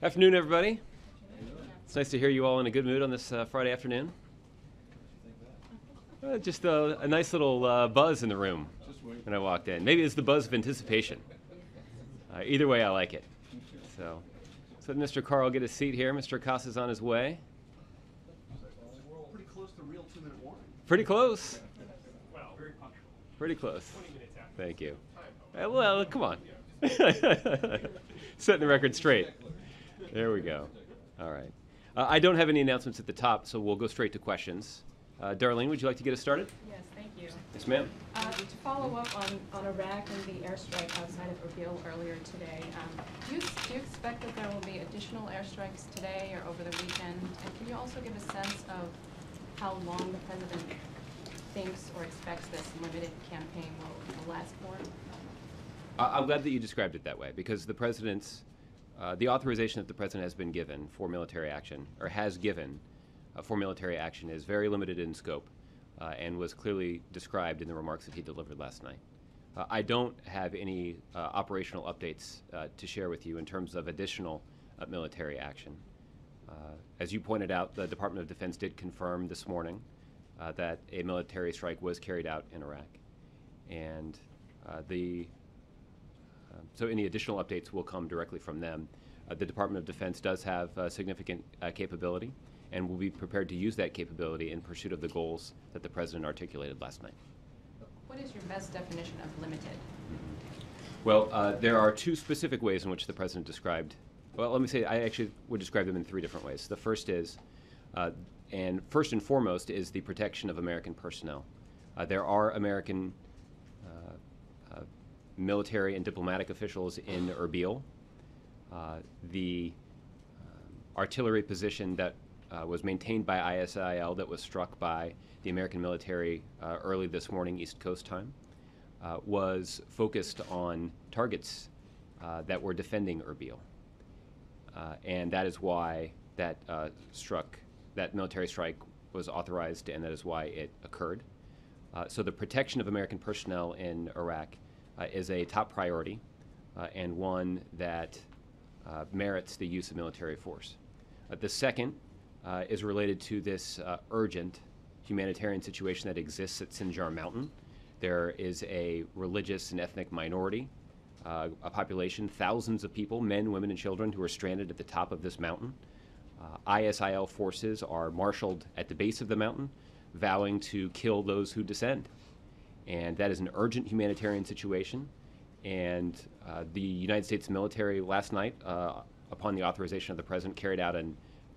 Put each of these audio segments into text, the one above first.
Afternoon, everybody. It's nice to hear you all in a good mood on this Friday afternoon. Just a nice little buzz in the room when I walked in. Maybe it's the buzz of anticipation. Either way, I like it. So Mr. Carl get a seat here. Mr. Acosta's on his way. Pretty close to real 2-minute warning. Pretty close. Well, very punctual. Pretty close. 20 minutes after. Thank you. Well, come on. Setting the record straight. There we go. All right. I don't have any announcements at the top, so we'll go straight to questions. Darlene, would you like to get us started? Yes, thank you. Yes, ma'am. To follow up on Iraq and the airstrike outside of Erbil earlier today, do you expect that there will be additional airstrikes today or over the weekend? And can you also give a sense of how long the president thinks or expects this limited campaign will last for? I'm glad that you described it that way, because the president's the authorization that the president has been given for military action, or has given for military action, is very limited in scope and was clearly described in the remarks that he delivered last night. I don't have any operational updates to share with you in terms of additional military action. As you pointed out, the Department of Defense did confirm this morning that a military strike was carried out in Iraq. And so any additional updates will come directly from them. The Department of Defense does have significant capability and will be prepared to use that capability in pursuit of the goals that the President articulated last night. What is your best definition of limited? Well, there are two specific ways in which the President described. Well, let me say, I actually would describe them in three different ways. The first is, and first and foremost, is the protection of American personnel. There are American military and diplomatic officials in Erbil. The artillery position that was maintained by ISIL that was struck by the American military early this morning, East Coast time, was focused on targets that were defending Erbil. And that is why that military strike was authorized, and that is why it occurred. So the protection of American personnel in Iraq is a top priority and one that merits the use of military force. The second is related to this urgent humanitarian situation that exists at Sinjar Mountain. There is a religious and ethnic minority, a population, thousands of people, men, women, and children, who are stranded at the top of this mountain. ISIL forces are marshaled at the base of the mountain, vowing to kill those who descend. And that is an urgent humanitarian situation. And the United States military last night, upon the authorization of the President, carried out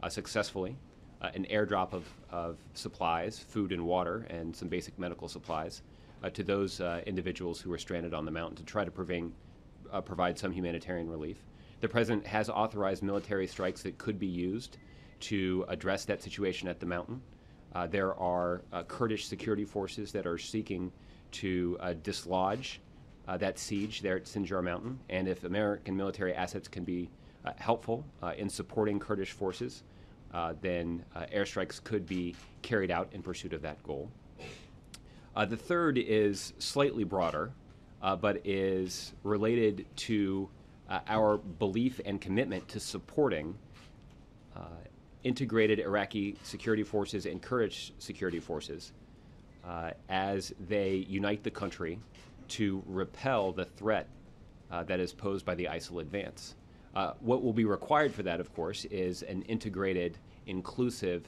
successfully an airdrop of supplies, food and water, and some basic medical supplies to those individuals who were stranded on the mountain to try to provide some humanitarian relief. The President has authorized military strikes that could be used to address that situation at the mountain. There are Kurdish security forces that are seeking to dislodge that siege there at Sinjar Mountain, and if American military assets can be helpful in supporting Kurdish forces, then airstrikes could be carried out in pursuit of that goal. The third is slightly broader, but is related to our belief and commitment to supporting integrated Iraqi security forces and Kurdish security forces as they unite the country to repel the threat that is posed by the ISIL advance. What will be required for that, of course, is an integrated, inclusive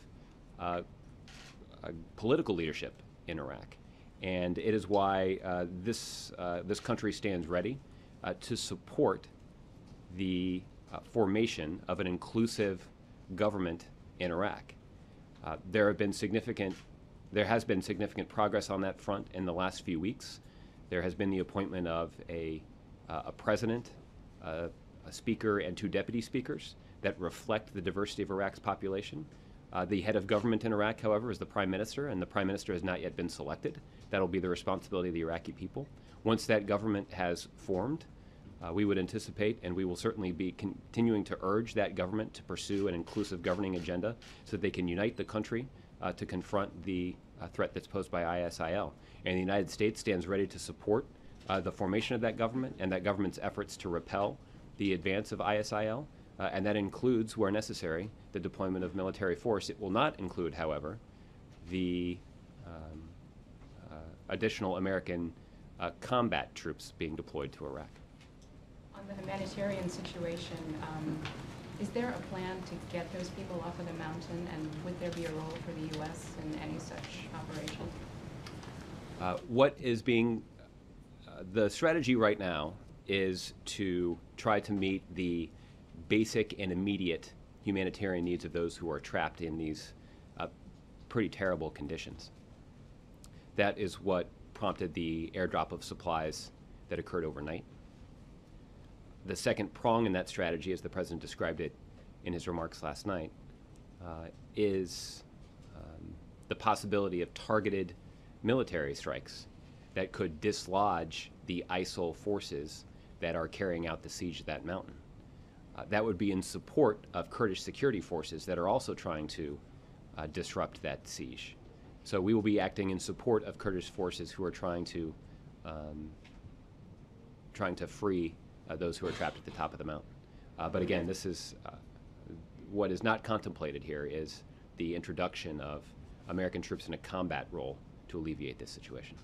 political leadership in Iraq. And it is why this country stands ready to support the formation of an inclusive government in Iraq. There has been significant progress on that front in the last few weeks. There has been the appointment of a president, a speaker, and 2 deputy speakers that reflect the diversity of Iraq's population. The head of government in Iraq, however, is the prime minister, and the prime minister has not yet been selected. That will be the responsibility of the Iraqi people. Once that government has formed, we would anticipate, and we will certainly be continuing to urge that government to pursue an inclusive governing agenda so that they can unite the country to confront the threat that's posed by ISIL. And the United States stands ready to support the formation of that government and that government's efforts to repel the advance of ISIL and that includes, where necessary, the deployment of military force. It will not include, however, the additional American combat troops being deployed to Iraq. On the humanitarian situation, is there a plan to get those people off of the mountain, and would there be a role for the U.S. in any such operation? The strategy right now is to try to meet the basic and immediate humanitarian needs of those who are trapped in these pretty terrible conditions. That is what prompted the airdrop of supplies that occurred overnight. The second prong in that strategy, as the President described it in his remarks last night, is the possibility of targeted military strikes that could dislodge the ISIL forces that are carrying out the siege of that mountain. That would be in support of Kurdish security forces that are also trying to disrupt that siege. So we will be acting in support of Kurdish forces who are trying to free those who are trapped at the top of the mountain. But again, this is what is not contemplated here is the introduction of American troops in a combat role to alleviate this situation.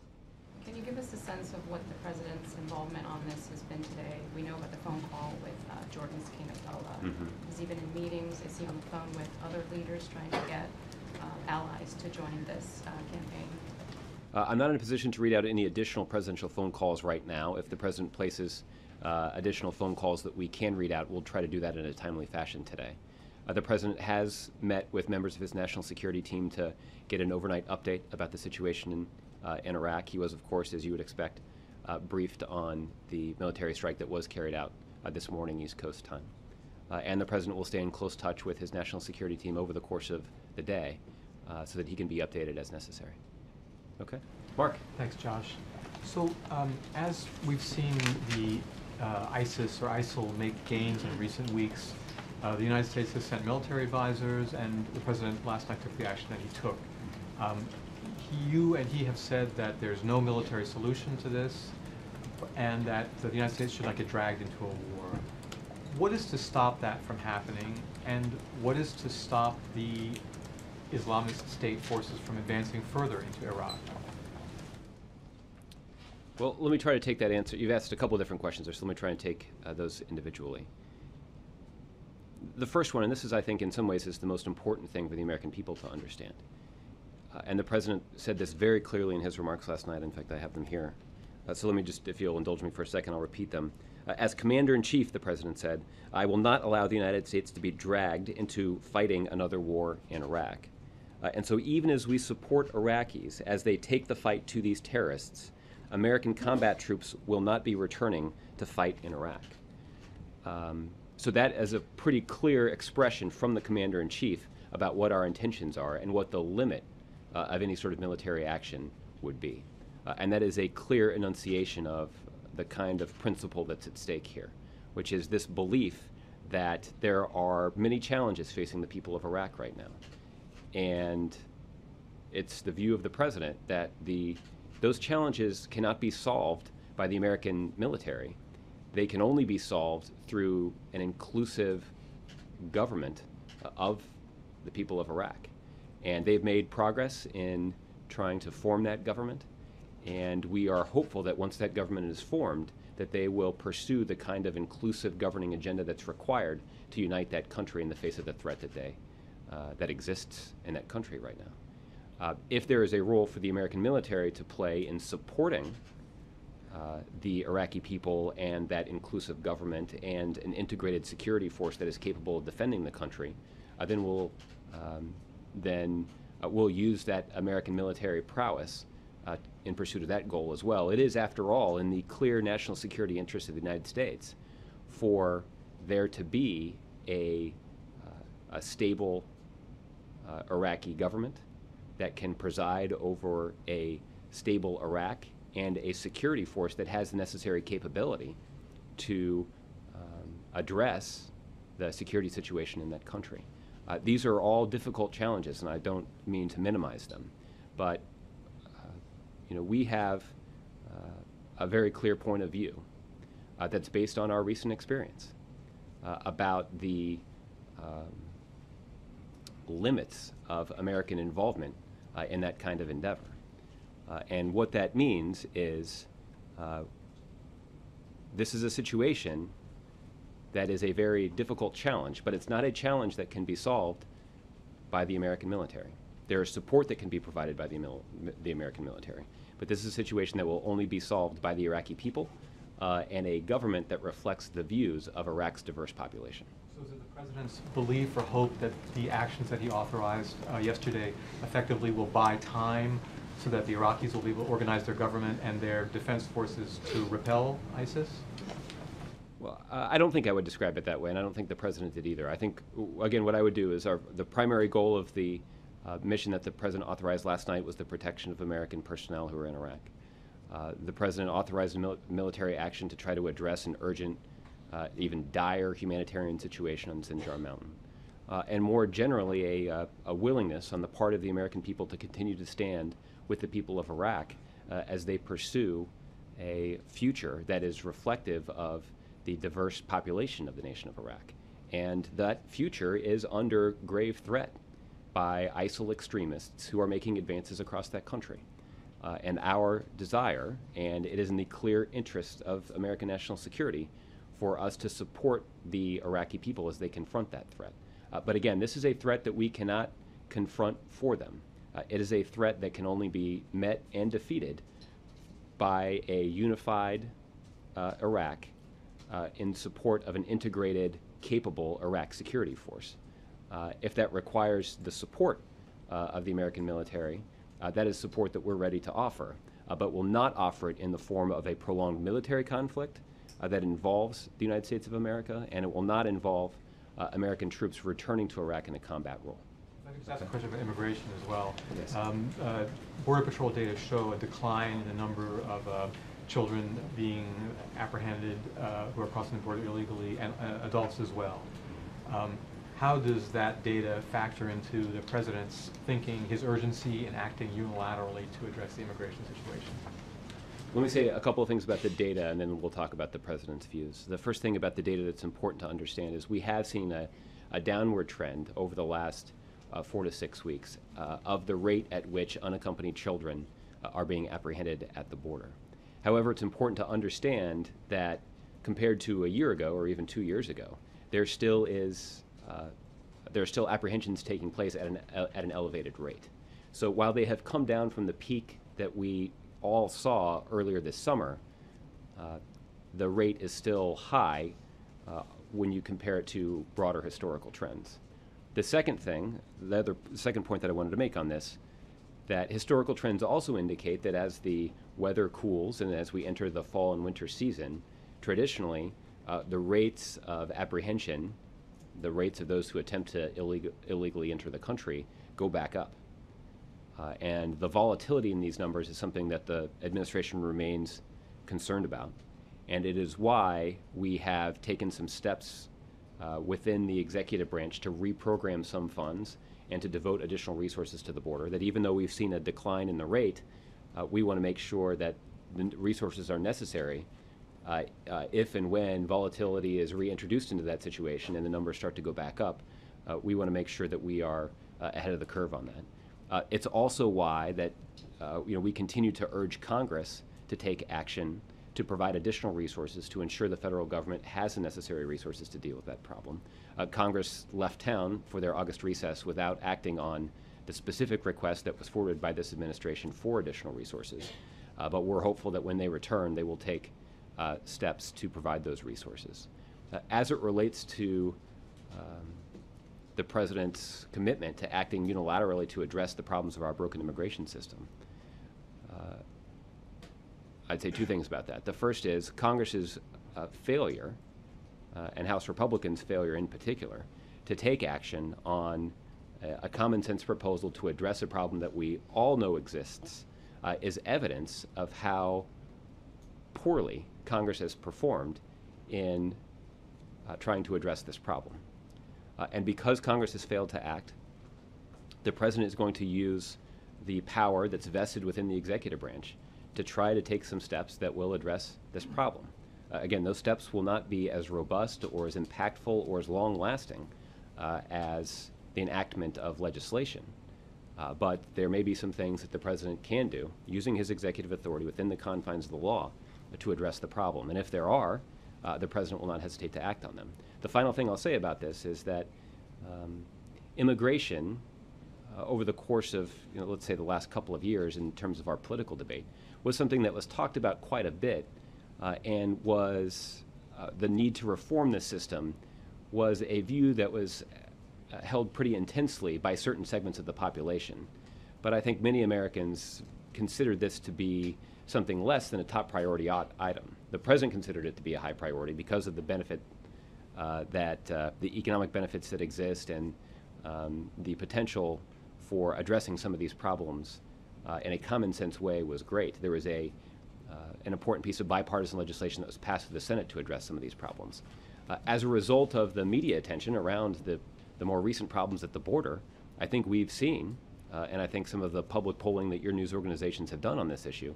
Can you give us a sense of what the President's involvement on this has been today? We know about the phone call with Jordan's King Abdullah. Mm-hmm. Has he been in meetings? Is he on the phone with other leaders trying to get allies to join this campaign? I'm not in a position to read out any additional presidential phone calls right now. If the President places additional phone calls that we can read out, we'll try to do that in a timely fashion today. The President has met with members of his national security team to get an overnight update about the situation in Iraq. He was, of course, as you would expect, briefed on the military strike that was carried out this morning East Coast time. And the President will stay in close touch with his national security team over the course of the day so that he can be updated as necessary. Okay. Mark. Thanks, Josh. So as we've seen the ISIS or ISIL make gains in recent weeks, the United States has sent military advisors, and the President last night took the action that he took. You and he have said that there's no military solution to this, and that the United States should not get dragged into a war. What is to stop that from happening, and what is to stop the Islamist State forces from advancing further into Iraq? Well, let me try to take that answer. You've asked a couple of different questions there, so let me try and take those individually. The first one, and this is, I think, in some ways is the most important thing for the American people to understand. And the President said this very clearly in his remarks last night. In fact, I have them here. So let me just, if you'll indulge me for a second, I'll repeat them. As Commander-in-Chief, the President said, I will not allow the United States to be dragged into fighting another war in Iraq. And so even as we support Iraqis as they take the fight to these terrorists, American combat troops will not be returning to fight in Iraq. So that is a pretty clear expression from the Commander-in-Chief about what our intentions are and what the limit of any sort of military action would be. And that is a clear enunciation of the kind of principle that's at stake here, which is this belief that there are many challenges facing the people of Iraq right now. And it's the view of the President that those challenges cannot be solved by the American military. They can only be solved through an inclusive government of the people of Iraq. And they've made progress in trying to form that government. And we are hopeful that once that government is formed, that they will pursue the kind of inclusive governing agenda that's required to unite that country in the face of the threat that exists in that country right now. If there is a role for the American military to play in supporting the Iraqi people and that inclusive government and an integrated security force that is capable of defending the country, then we'll use that American military prowess in pursuit of that goal as well. It is, after all, in the clear national security interest of the United States for there to be a stable Iraqi government that can preside over a stable Iraq and a security force that has the necessary capability to address the security situation in that country. These are all difficult challenges, and I don't mean to minimize them, but we have a very clear point of view that's based on our recent experience. about the limits of American involvement in that kind of endeavor. And what that means is this is a situation that is a very difficult challenge, but it's not a challenge that can be solved by the American military. There is support that can be provided by the American military, but this is a situation that will only be solved by the Iraqi people and a government that reflects the views of Iraq's diverse population. So is it the President's belief or hope that the actions that he authorized yesterday effectively will buy time so that the Iraqis will be able to organize their government and their defense forces to repel ISIS? Well, I don't think I would describe it that way, and I don't think the President did either. I think, again, what I would do is the primary goal of the mission that the President authorized last night was the protection of American personnel who are in Iraq. The President authorized military action to try to address an urgent, even dire humanitarian situation on Sinjar Mountain. And more generally, a willingness on the part of the American people to continue to stand with the people of Iraq as they pursue a future that is reflective of the diverse population of the nation of Iraq. And that future is under grave threat by ISIL extremists who are making advances across that country. And our desire, and it is in the clear interest of American national security, for us to support the Iraqi people as they confront that threat. But again, this is a threat that we cannot confront for them. It is a threat that can only be met and defeated by a unified Iraq in support of an integrated, capable Iraq security force. If that requires the support of the American military, that is support that we're ready to offer, but will not offer it in the form of a prolonged military conflict that involves the United States of America, and it will not involve American troops returning to Iraq in a combat role. I think that's a question of immigration as well. Yes. Border Patrol data show a decline in the number of children being apprehended who are crossing the border illegally, and adults as well. How does that data factor into the President's thinking, his urgency in acting unilaterally to address the immigration situation? Let me say a couple of things about the data, and then we'll talk about the President's views. The first thing about the data that's important to understand is we have seen a downward trend over the last 4 to 6 weeks of the rate at which unaccompanied children are being apprehended at the border. However, it's important to understand that compared to a year ago or even 2 years ago, there are still apprehensions taking place at an elevated rate. So while they have come down from the peak that we all saw earlier this summer, the rate is still high when you compare it to broader historical trends. The second thing, the second point that I wanted to make on this, that historical trends also indicate that as the weather cools and as we enter the fall and winter season, traditionally the rates of apprehension, the rates of those who attempt to illegally enter the country, go back up. And the volatility in these numbers is something that the administration remains concerned about. And it is why we have taken some steps within the executive branch to reprogram some funds and to devote additional resources to the border, that even though we've seen a decline in the rate, we want to make sure that the resources are necessary if and when volatility is reintroduced into that situation and the numbers start to go back up. We want to make sure that we are ahead of the curve on that. It's also why that we continue to urge Congress to take action to provide additional resources to ensure the federal government has the necessary resources to deal with that problem. Congress left town for their August recess without acting on the specific request that was forwarded by this administration for additional resources. But we're hopeful that when they return, they will take steps to provide those resources. As it relates to the President's commitment to acting unilaterally to address the problems of our broken immigration system, I'd say two things about that. The first is Congress's failure, and House Republicans' failure in particular, to take action on a common sense proposal to address a problem that we all know exists is evidence of how poorly Congress has performed in trying to address this problem. And because Congress has failed to act, the President is going to use the power that's vested within the executive branch to try to take some steps that will address this problem. Again, those steps will not be as robust or as impactful or as long-lasting as the enactment of legislation. But there may be some things that the president can do using his executive authority within the confines of the law to address the problem. And if there are, the president will not hesitate to act on them. The final thing I'll say about this is that immigration, over the course of, let's say the last couple of years in terms of our political debate, was something that was talked about quite a bit, and was the need to reform the system was a view that was held pretty intensely by certain segments of the population. But I think many Americans considered this to be something less than a top priority item. The president considered it to be a high priority because of the benefit the economic benefits that exist, and the potential for addressing some of these problems in a common sense way was great. There was an important piece of bipartisan legislation that was passed to the Senate to address some of these problems. As a result of the media attention around the more recent problems at the border, I think we've seen, and I think some of the public polling that your news organizations have done on this issue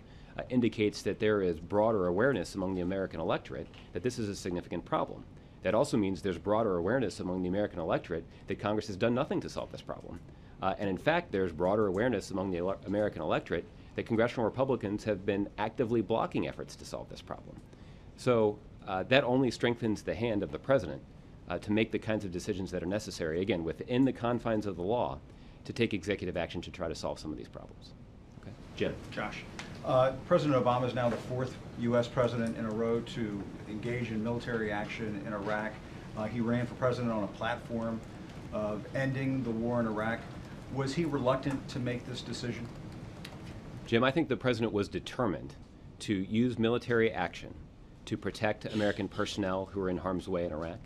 indicates that there is broader awareness among the American electorate that this is a significant problem. That also means there's broader awareness among the American electorate that Congress has done nothing to solve this problem. And in fact, there's broader awareness among the American electorate that congressional Republicans have been actively blocking efforts to solve this problem. So that only strengthens the hand of the president to make the kinds of decisions that are necessary, again, within the confines of the law, to take executive action to try to solve some of these problems. Okay. Jim. Josh. President Obama is now the 4th U.S. president in a row to engage in military action in Iraq. He ran for president on a platform of ending the war in Iraq. Was he reluctant to make this decision? Jim, I think the president was determined to use military action to protect American personnel who are in harm's way in Iraq.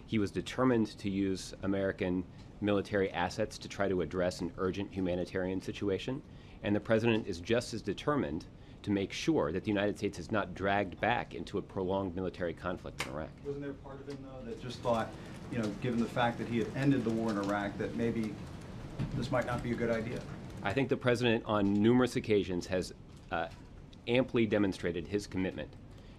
He was determined to use American military assets to try to address an urgent humanitarian situation. And the president is just as determined to make sure that the United States is not dragged back into a prolonged military conflict in Iraq. Wasn't there part of him, though, that just thought, given the fact that he had ended the war in Iraq, that maybe this might not be a good idea? I think the president on numerous occasions has amply demonstrated his commitment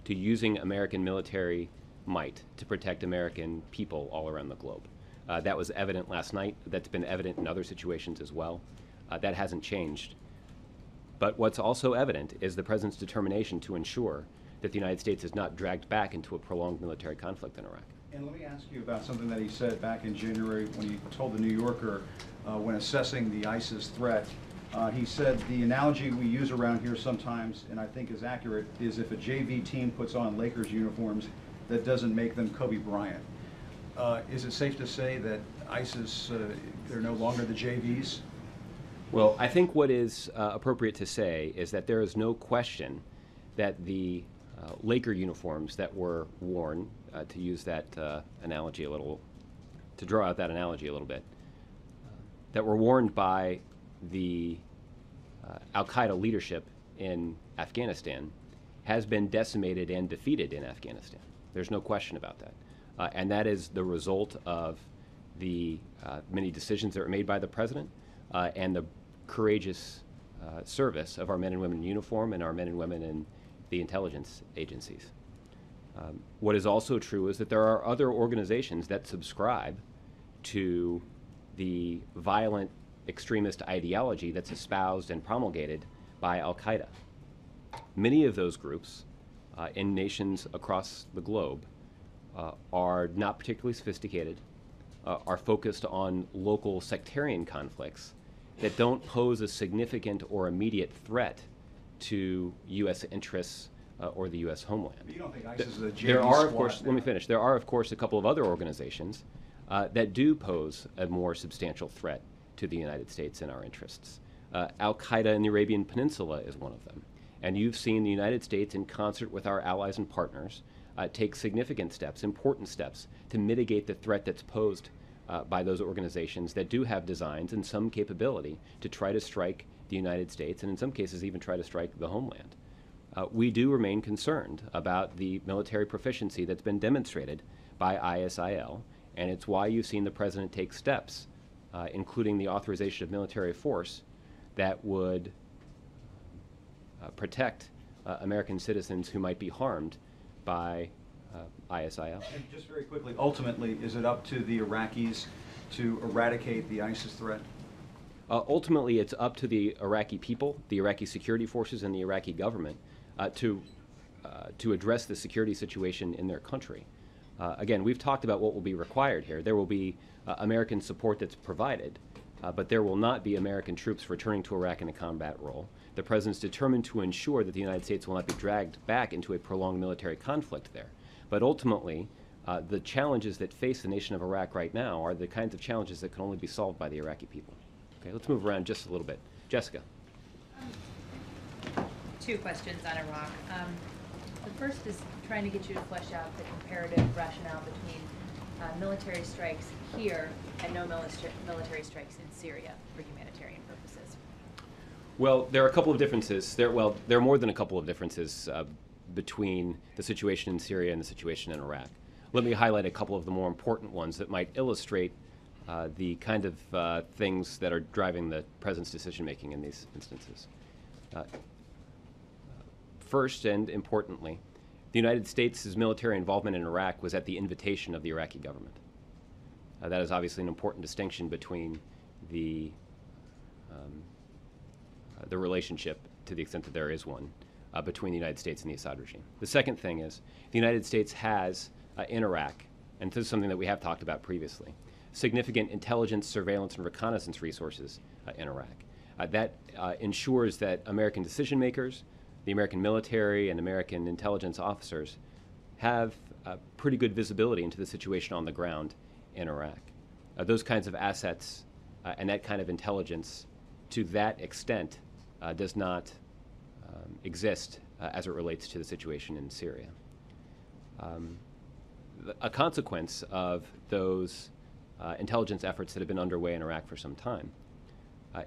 to using American military might to protect American people all around the globe. That was evident last night. That's been evident in other situations as well. That hasn't changed. But what's also evident is the president's determination to ensure that the United States is not dragged back into a prolonged military conflict in Iraq. And let me ask you about something that he said back in January when he told the New Yorker when assessing the ISIS threat. He said, the analogy we use around here sometimes, and I think is accurate, is if a JV team puts on Lakers uniforms, that doesn't make them Kobe Bryant. Is it safe to say that ISIS, they're no longer the JVs? Well, I think what is appropriate to say is that there is no question that the Laker uniforms that were worn, to use that analogy a little, to draw out that analogy a little bit, that were worn by the al-Qaeda leadership in Afghanistan has been decimated and defeated in Afghanistan. There's no question about that. And that is the result of the many decisions that were made by the president and the courageous service of our men and women in uniform and our men and women in the intelligence agencies. What is also true is that there are other organizations that subscribe to the violent extremist ideology that's espoused and promulgated by al-Qaeda. Many of those groups in nations across the globe are not particularly sophisticated, are focused on local sectarian conflicts that don't pose a significant or immediate threat to U.S. interests or the U.S. homeland. But you don't think ISIS is a JV There are, of squad course, now? let me finish. There are, of course, a couple of other organizations that do pose a more substantial threat to the United States and our interests. Al-Qaeda in the Arabian Peninsula is one of them. And you've seen the United States, in concert with our allies and partners, take significant steps, important steps, to mitigate the threat that's posed by those organizations that do have designs and some capability to try to strike the United States, and in some cases even try to strike the homeland. We do remain concerned about the military proficiency that's been demonstrated by ISIL, and it's why you've seen the president take steps, including the authorization of military force that would protect American citizens who might be harmed by ISIL. And just very quickly, ultimately, is it up to the Iraqis to eradicate the ISIS threat? Ultimately, it's up to the Iraqi people, the Iraqi security forces, and the Iraqi government to address the security situation in their country. Again, we've talked about what will be required here. There will be American support that's provided, but there will not be American troops returning to Iraq in a combat role. The President's determined to ensure that the United States will not be dragged back into a prolonged military conflict there. But ultimately, the challenges that face the nation of Iraq right now are the kinds of challenges that can only be solved by the Iraqi people. Okay, let's move around just a little bit. Jessica. Two questions on Iraq. The first is trying to get you to flesh out the comparative rationale between military strikes here and no military strikes in Syria for humanitarian purposes. Well, there are a couple of differences. There are more than a couple of differences between the situation in Syria and the situation in Iraq. Let me highlight a couple of the more important ones that might illustrate the kind of things that are driving the President's decision-making in these instances. First, and importantly, the United States' military involvement in Iraq was at the invitation of the Iraqi government. That is obviously an important distinction between the relationship, to the extent that there is one, between the United States and the Assad regime. The second thing is the United States has in Iraq, and this is something that we have talked about previously, significant intelligence, surveillance, and reconnaissance resources in Iraq. That ensures that American decision makers, the American military, and American intelligence officers have pretty good visibility into the situation on the ground in Iraq. Those kinds of assets and that kind of intelligence, to that extent, does not exist as it relates to the situation in Syria. A consequence of those intelligence efforts that have been underway in Iraq for some time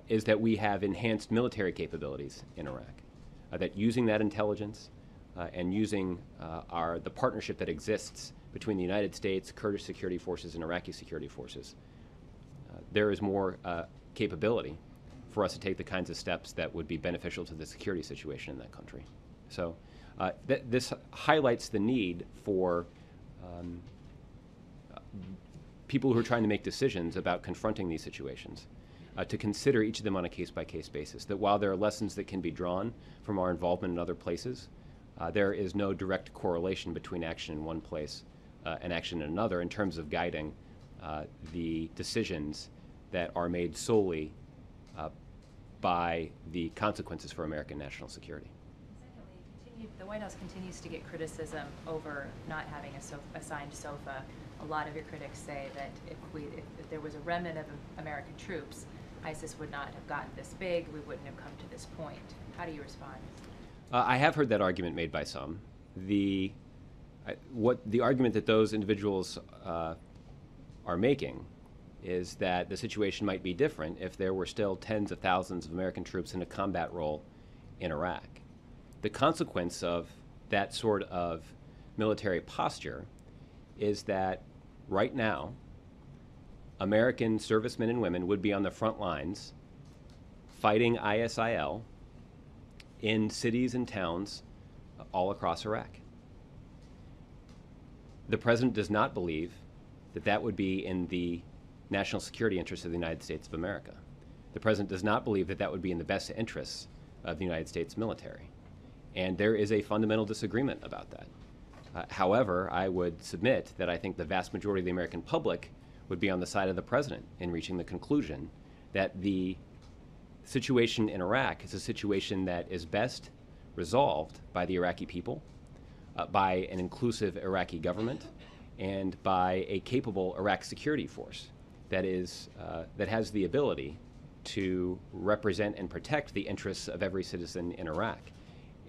is that we have enhanced military capabilities in Iraq. That using that intelligence and using the partnership that exists between the United States, Kurdish security forces, and Iraqi security forces, there is more capability for us to take the kinds of steps that would be beneficial to the security situation in that country. So this highlights the need for people who are trying to make decisions about confronting these situations to consider each of them on a case-by-case basis, that while there are lessons that can be drawn from our involvement in other places, there is no direct correlation between action in one place and action in another in terms of guiding the decisions that are made solely by the consequences for American national security. Secondly, the White House continues to get criticism over not having a assigned SOFA. A lot of your critics say that if there was a remnant of American troops, ISIS would not have gotten this big, we wouldn't have come to this point. How do you respond? I have heard that argument made by some. The argument that those individuals are making is that the situation might be different if there were still tens of thousands of American troops in a combat role in Iraq. The consequence of that sort of military posture is that right now, American servicemen and women would be on the front lines fighting ISIL in cities and towns all across Iraq. The President does not believe that that would be in the national security interests of the United States of America. The President does not believe that that would be in the best interests of the United States military. And there is a fundamental disagreement about that. However, I would submit that I think the vast majority of the American public would be on the side of the President in reaching the conclusion that the situation in Iraq is a situation that is best resolved by the Iraqi people, by an inclusive Iraqi government, and by a capable Iraq security force that has the ability to represent and protect the interests of every citizen in Iraq.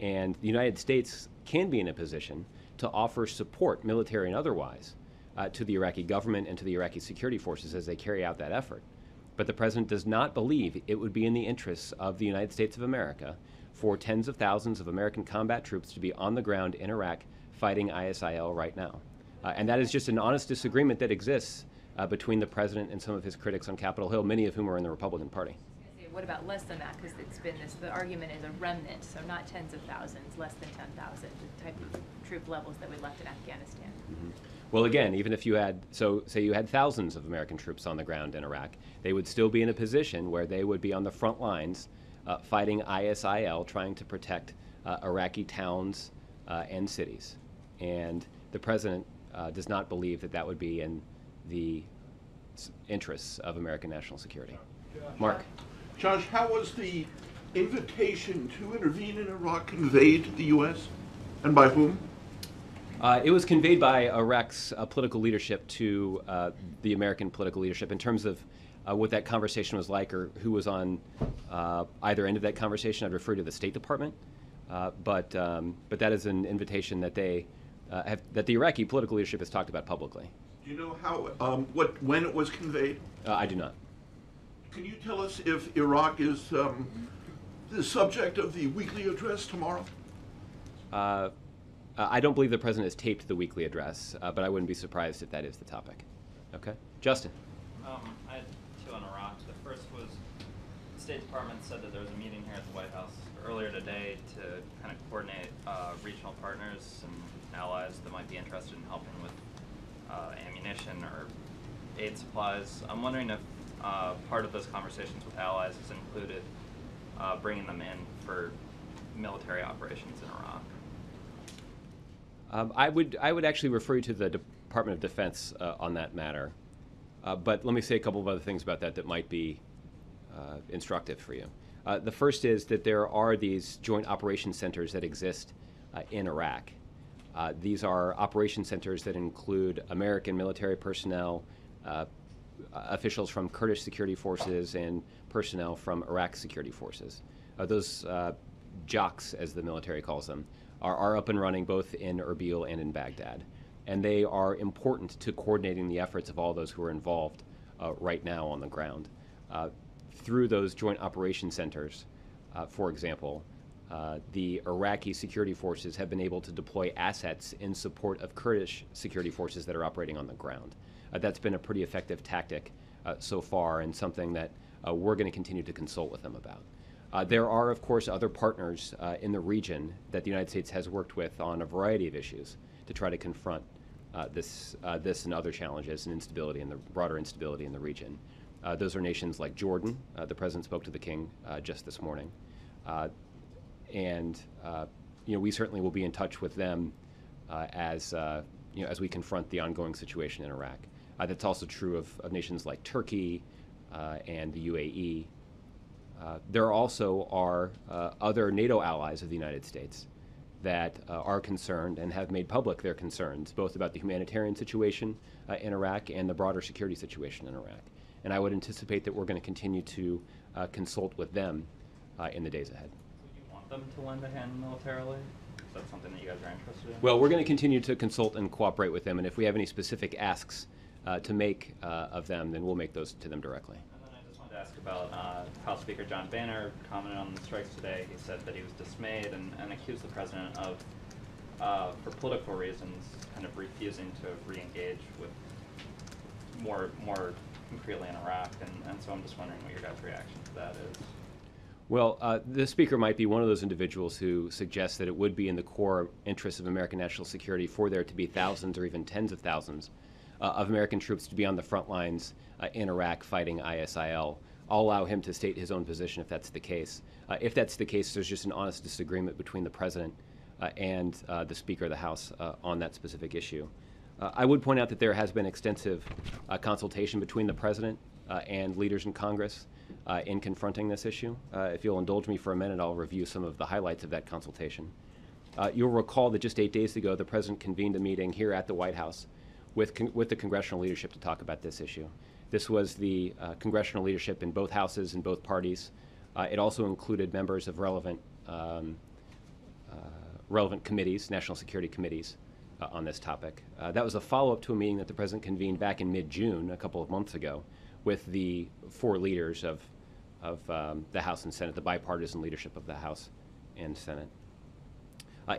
And the United States can be in a position to offer support, military and otherwise, to the Iraqi government and to the Iraqi security forces as they carry out that effort. But the President does not believe it would be in the interests of the United States of America for tens of thousands of American combat troops to be on the ground in Iraq fighting ISIL right now. And that is just an honest disagreement that exists between the President and some of his critics on Capitol Hill, many of whom are in the Republican Party. What about less than that? Because it's been the argument is a remnant, so not tens of thousands, less than 10,000 type of troop levels that we left in Afghanistan. Mhm. Well, again, even if you had, so say you had thousands of American troops on the ground in Iraq, they would still be in a position where they would be on the front lines fighting ISIL, trying to protect Iraqi towns and cities. And the president does not believe that that would be in the interests of American national security. Mark? Josh, how was the invitation to intervene in Iraq conveyed to the U.S. and by whom? It was conveyed by Iraq's political leadership to the American political leadership in terms of what that conversation was like or who was on either end of that conversation. I'd refer to the State Department, but that is an invitation that that the Iraqi political leadership has talked about publicly. Do you know how, when it was conveyed? I do not. Can you tell us if Iraq is the subject of the weekly address tomorrow? I don't believe the president has taped the weekly address, but I wouldn't be surprised if that is the topic. Okay, Justin. I had two on Iraq. The first was the State Department said that there was a meeting here at the White House earlier today to kind of coordinate regional partners and allies that might be interested in helping with ammunition or aid supplies. I'm wondering if part of those conversations with allies has included bringing them in for military operations in Iraq. I would actually refer you to the Department of Defense on that matter. But let me say a couple of other things about that that might be instructive for you. The first is that there are these joint operation centers that exist in Iraq. These are operation centers that include American military personnel, officials from Kurdish security forces, and personnel from Iraq security forces. Those JOCs, as the military calls them, are up and running both in Erbil and in Baghdad. And they are important to coordinating the efforts of all those who are involved right now on the ground. Through those joint operation centers, for example, the Iraqi security forces have been able to deploy assets in support of Kurdish security forces that are operating on the ground. That's been a pretty effective tactic so far, and something that we're going to continue to consult with them about. There are, of course, other partners in the region that the United States has worked with on a variety of issues to try to confront this and other challenges and instability and the broader instability in the region. Those are nations like Jordan. The president spoke to the king just this morning, and we certainly will be in touch with them as we confront the ongoing situation in Iraq. That's also true of nations like Turkey and the UAE. There also are other NATO allies of the United States that are concerned and have made public their concerns, both about the humanitarian situation in Iraq and the broader security situation in Iraq. And I would anticipate that we're going to continue to consult with them in the days ahead. Would you want them to lend a hand militarily? Is that something that you guys are interested in? Well, we're going to continue to consult and cooperate with them, and if we have any specific asks to make of them, then we'll make those to them directly. To ask about House Speaker John Boehner commented on the strikes today. He said that he was dismayed and accused the president of, for political reasons, kind of refusing to re-engage with more concretely in Iraq. And so I'm just wondering what your guys' reaction to that is. Well, the speaker might be one of those individuals who suggests that it would be in the core interests of American national security for there to be thousands or even tens of thousands of American troops to be on the front lines in Iraq fighting ISIL. I'll allow him to state his own position if that's the case. If that's the case, there's just an honest disagreement between the president and the Speaker of the House on that specific issue. I would point out that there has been extensive consultation between the president and leaders in Congress in confronting this issue. If you'll indulge me for a minute, I'll review some of the highlights of that consultation. You'll recall that just 8 days ago, the president convened a meeting here at the White House with the congressional leadership to talk about this issue. This was the congressional leadership in both houses and both parties. It also included members of relevant committees, national security committees, on this topic. That was a follow-up to a meeting that the president convened back in mid-June, a couple of months ago, with the four leaders of the House and Senate, the bipartisan leadership of the House and Senate.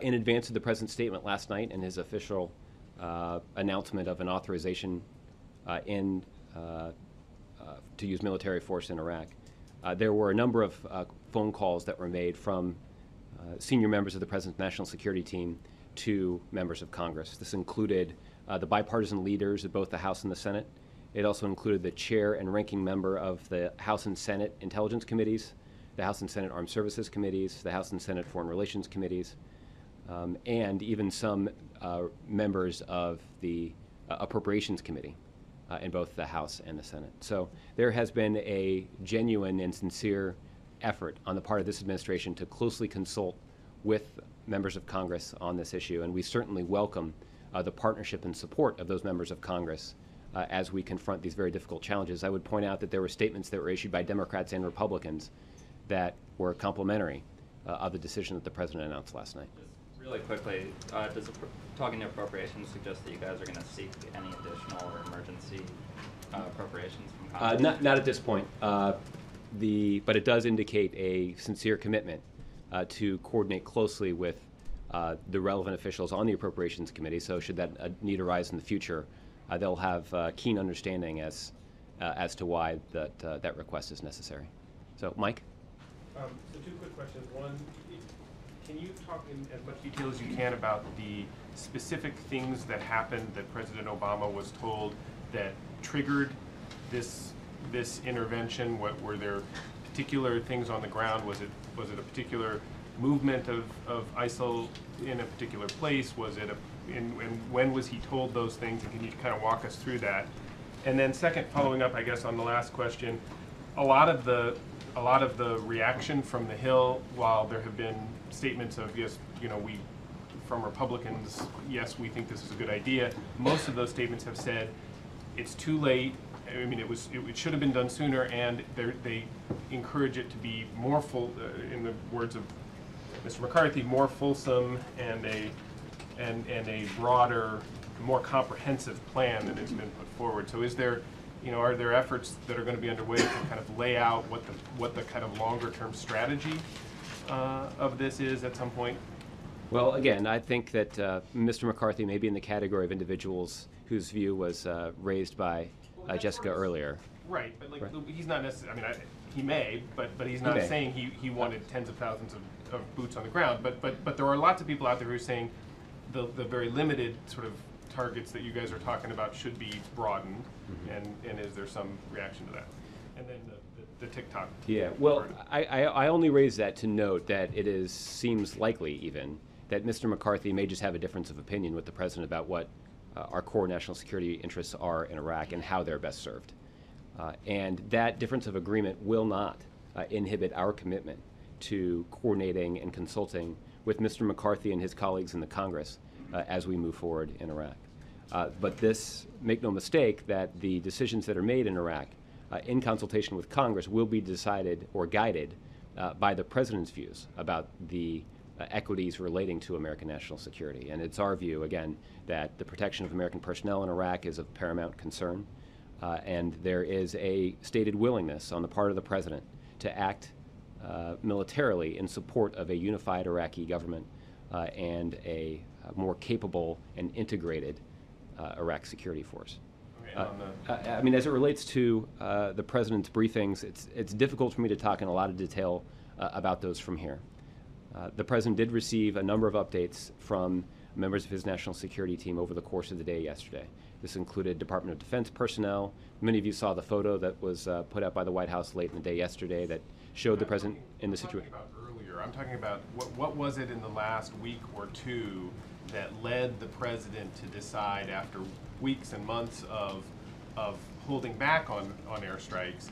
In advance of the president's statement last night and his official announcement of an authorization to use military force in Iraq, there were a number of phone calls that were made from senior members of the president's national security team to members of Congress. This included the bipartisan leaders of both the House and the Senate. It also included the chair and ranking member of the House and Senate Intelligence Committees, the House and Senate Armed Services Committees, the House and Senate Foreign Relations Committees, and even some members of the Appropriations Committee in both the House and the Senate. So there has been a genuine and sincere effort on the part of this administration to closely consult with members of Congress on this issue, and we certainly welcome the partnership and support of those members of Congress as we confront these very difficult challenges. I would point out that there were statements that were issued by Democrats and Republicans that were complimentary of the decision that the President announced last night. Just really quickly, does talking to appropriations suggest that you guys are going to seek any additional or emergency appropriations from Congress? Not at this point, but it does indicate a sincere commitment to coordinate closely with the relevant officials on the Appropriations Committee. So should that need arise in the future, they'll have keen understanding as to why that request is necessary. So, Mike? So two quick questions. One, can you talk in as much detail as you can about the specific things that happened that President Obama was told that triggered this intervention? What were there particular things on the ground? Was it a particular movement of ISIL in a particular place? Was it and when was he told those things? And can you kind of walk us through that? And then second, following up, I guess, on the last question, a lot of the reaction from the Hill, while there have been statements of, yes, from Republicans, yes, we think this is a good idea, most of those statements have said it's too late. I mean, it should have been done sooner, and they encourage it to be more full, in the words of Mr. McCarthy, more fulsome and a broader, more comprehensive plan that has been put forward. So, are there efforts that are going to be underway to kind of lay out what the kind of longer term strategy of this is at some point? Well, again, I think that Mr. McCarthy may be in the category of individuals whose view was raised by Jessica earlier. Right, but he's not necessarily. I mean, he may, but he's not saying he wanted tens of thousands of boots on the ground. But there are lots of people out there who are saying the very limited sort of targets that you guys are talking about should be broadened. Mm-hmm. And is there some reaction to that? And then the TikTok. Yeah. Well, I only raise that to note that it seems likely even that Mr. McCarthy may just have a difference of opinion with the president about what our core national security interests are in Iraq and how they're best served. And that difference of agreement will not inhibit our commitment to coordinating and consulting with Mr. McCarthy and his colleagues in the Congress as we move forward in Iraq. But make no mistake that the decisions that are made in Iraq in consultation with Congress will be decided or guided by the President's views about the equities relating to American national security. And it's our view, again, that the protection of American personnel in Iraq is of paramount concern. And there is a stated willingness on the part of the President to act militarily in support of a unified Iraqi government and a more capable and integrated Iraq security force. I mean, as it relates to the President's briefings, it's difficult for me to talk in a lot of detail about those from here. The President did receive a number of updates from members of his national security team over the course of the day yesterday. This included Department of Defense personnel. Many of you saw the photo that was put out by the White House late in the day yesterday that showed the President in the situation. I'm talking about what was it in the last week or two that led the President to decide, after weeks and months of holding back on airstrikes,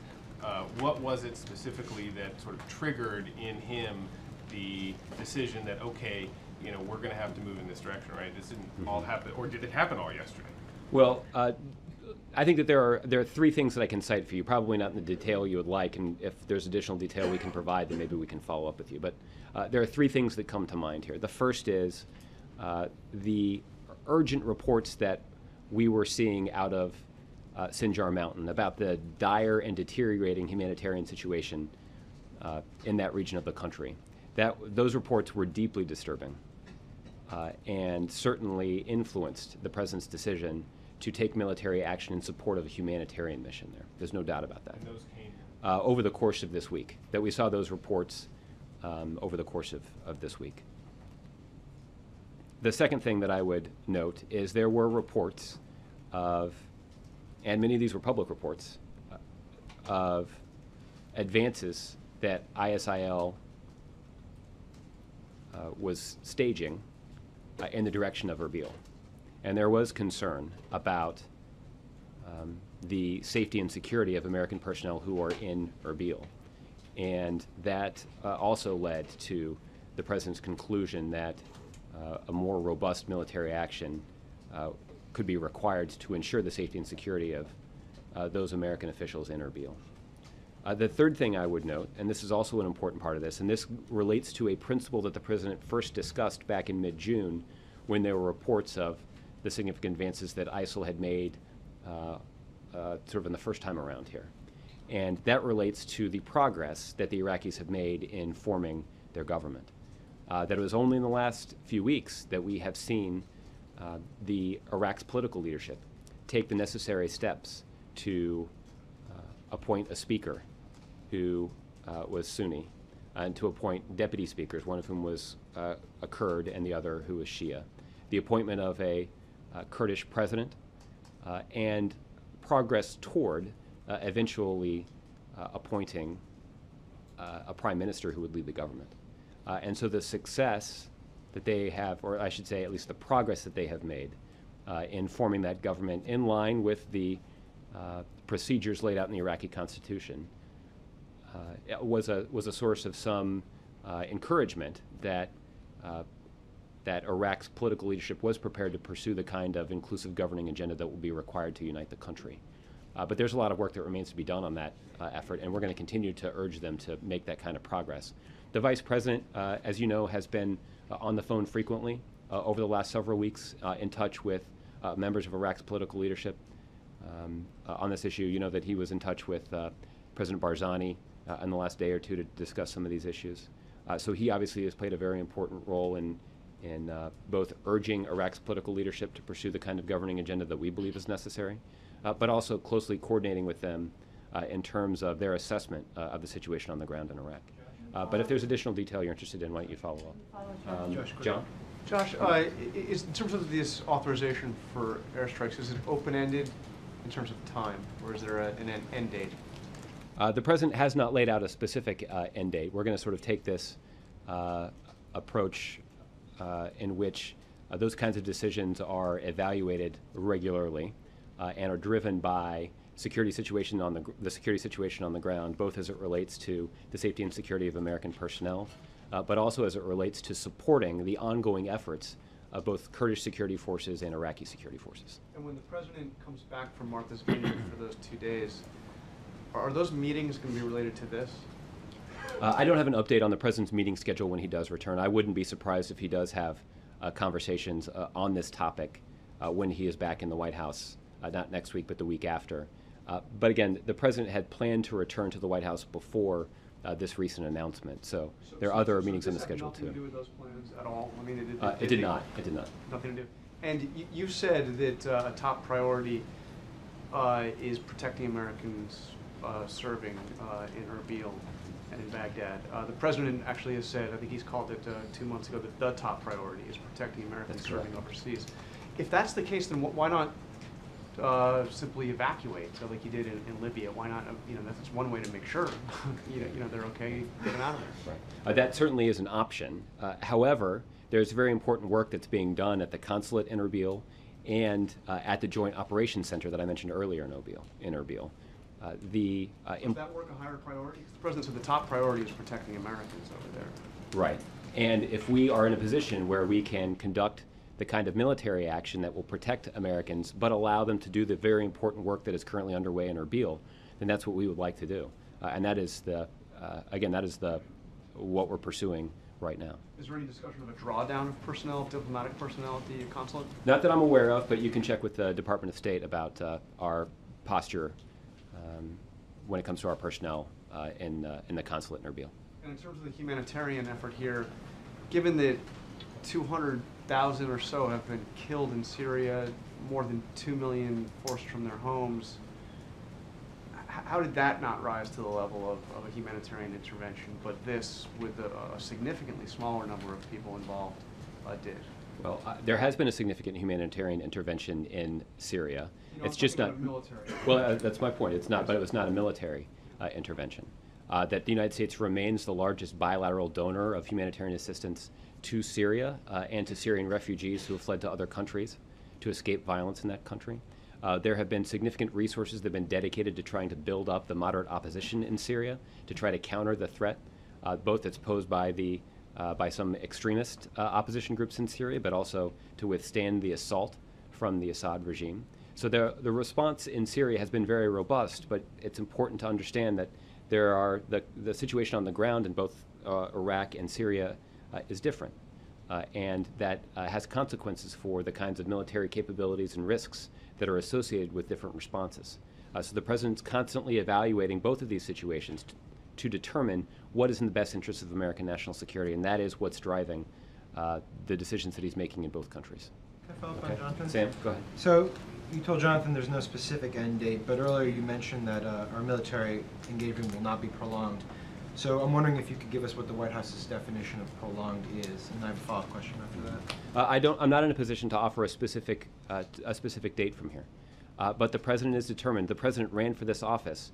what was it specifically that sort of triggered in him the decision that, okay, we're going to have to move in this direction, right? This didn't all happen, or did it happen all yesterday? Well, I think that there are three things that I can cite for you, probably not in the detail you would like, and if there's additional detail we can provide, then maybe we can follow up with you. But there are three things that come to mind here. The first is the urgent reports that we were seeing out of Sinjar Mountain about the dire and deteriorating humanitarian situation in that region of the country. Those reports were deeply disturbing and certainly influenced the President's decision to take military action in support of a humanitarian mission there. There's no doubt about that. And those came over the course of this week, that we saw those reports over the course of this week. The second thing that I would note is there were reports of, and many of these were public reports, of advances that ISIL was staging in the direction of Erbil. And there was concern about the safety and security of American personnel who are in Erbil. And that also led to the President's conclusion that a more robust military action could be required to ensure the safety and security of those American officials in Erbil. The third thing I would note, and this is also an important part of this, and this relates to a principle that the President first discussed back in mid-June when there were reports of the significant advances that ISIL had made sort of in the first time around here. And that relates to the progress that the Iraqis have made in forming their government. That it was only in the last few weeks that we have seen the Iraq's political leadership take the necessary steps to appoint a speaker who was Sunni, and to appoint deputy speakers, one of whom was a Kurd and the other who was Shia. The appointment of a Kurdish president, and progress toward eventually appointing a prime minister who would lead the government. And so the success that they have, or I should say at least the progress that they have made in forming that government in line with the procedures laid out in the Iraqi constitution, was a source of some encouragement that that Iraq's political leadership was prepared to pursue the kind of inclusive governing agenda that will be required to unite the country. But there's a lot of work that remains to be done on that effort, and we're going to continue to urge them to make that kind of progress. The Vice President, as you know, has been on the phone frequently over the last several weeks, in touch with members of Iraq's political leadership on this issue. You know that he was in touch with President Barzani in the last day or two to discuss some of these issues. So he obviously has played a very important role in both urging Iraq's political leadership to pursue the kind of governing agenda that we believe is necessary, but also closely coordinating with them in terms of their assessment of the situation on the ground in Iraq. But if there's additional detail you're interested in, why don't you follow up? John? Josh, in terms of this authorization for airstrikes, is it open-ended in terms of time, or is there an end date? The President has not laid out a specific end date. We're going to sort of take this approach in which those kinds of decisions are evaluated regularly and are driven by security situation on the security situation on the ground, both as it relates to the safety and security of American personnel, but also as it relates to supporting the ongoing efforts of both Kurdish security forces and Iraqi security forces. And when the President comes back from Martha's Vineyard for those 2 days, are those meetings going to be related to this? I don't have an update on the President's meeting schedule when he does return. I wouldn't be surprised if he does have conversations on this topic when he is back in the White House, not next week, but the week after. But again, the President had planned to return to the White House before this recent announcement. So there are other meetings on the schedule too. Nothing to do with those plans at all? I mean, it did not. It did not. Nothing to do. And you said that a top priority is protecting Americans serving in Erbil and in Baghdad. The President actually has said, I think he's called it 2 months ago, that the top priority is protecting Americans serving overseas. If that's the case, then why not simply evacuate, so like you did in Libya? Why not? That's one way to make sure they're okay getting out of there. Right. That certainly is an option. However, there's very important work that's being done at the consulate in Erbil and at the Joint Operations Center that I mentioned earlier in Erbil. Is that work a higher priority? The President said the top priority is protecting Americans over there. Right. And if we are in a position where we can conduct the kind of military action that will protect Americans but allow them to do the very important work that is currently underway in Erbil, then that's what we would like to do. And that is what we're pursuing right now. Is there any discussion of a drawdown of personnel, diplomatic personnel at the consulate? Not that I'm aware of, but you can check with the Department of State about our posture when it comes to our personnel in the consulate in Erbil. And in terms of the humanitarian effort here, given that 200,000 or so have been killed in Syria, more than 2 million forced from their homes, how did that not rise to the level of a humanitarian intervention, but this, with a significantly smaller number of people involved, did? Well, there has been a significant humanitarian intervention in Syria. You know, It's I'm just talking not. about military. Well, that's my point. It's not, but it was not a military intervention. That the United States remains the largest bilateral donor of humanitarian assistance to Syria and to Syrian refugees who have fled to other countries to escape violence in that country. There have been significant resources that have been dedicated to trying to build up the moderate opposition in Syria to try to counter the threat, both that's posed by by some extremist opposition groups in Syria, but also to withstand the assault from the Assad regime. So the response in Syria has been very robust, but it's important to understand that the situation on the ground in both Iraq and Syria is different, and that has consequences for the kinds of military capabilities and risks that are associated with different responses. So the President's constantly evaluating both of these situations to determine what is in the best interest of American national security, and that is what's driving the decisions that he's making in both countries. Can I follow up on Jonathan? Sam, go ahead. So you told Jonathan there's no specific end date, but earlier you mentioned that our military engagement will not be prolonged. So I'm wondering if you could give us what the White House's definition of prolonged is, and I have a follow-up question after that. I'm not in a position to offer a specific date from here, but the President is determined. The President ran for this office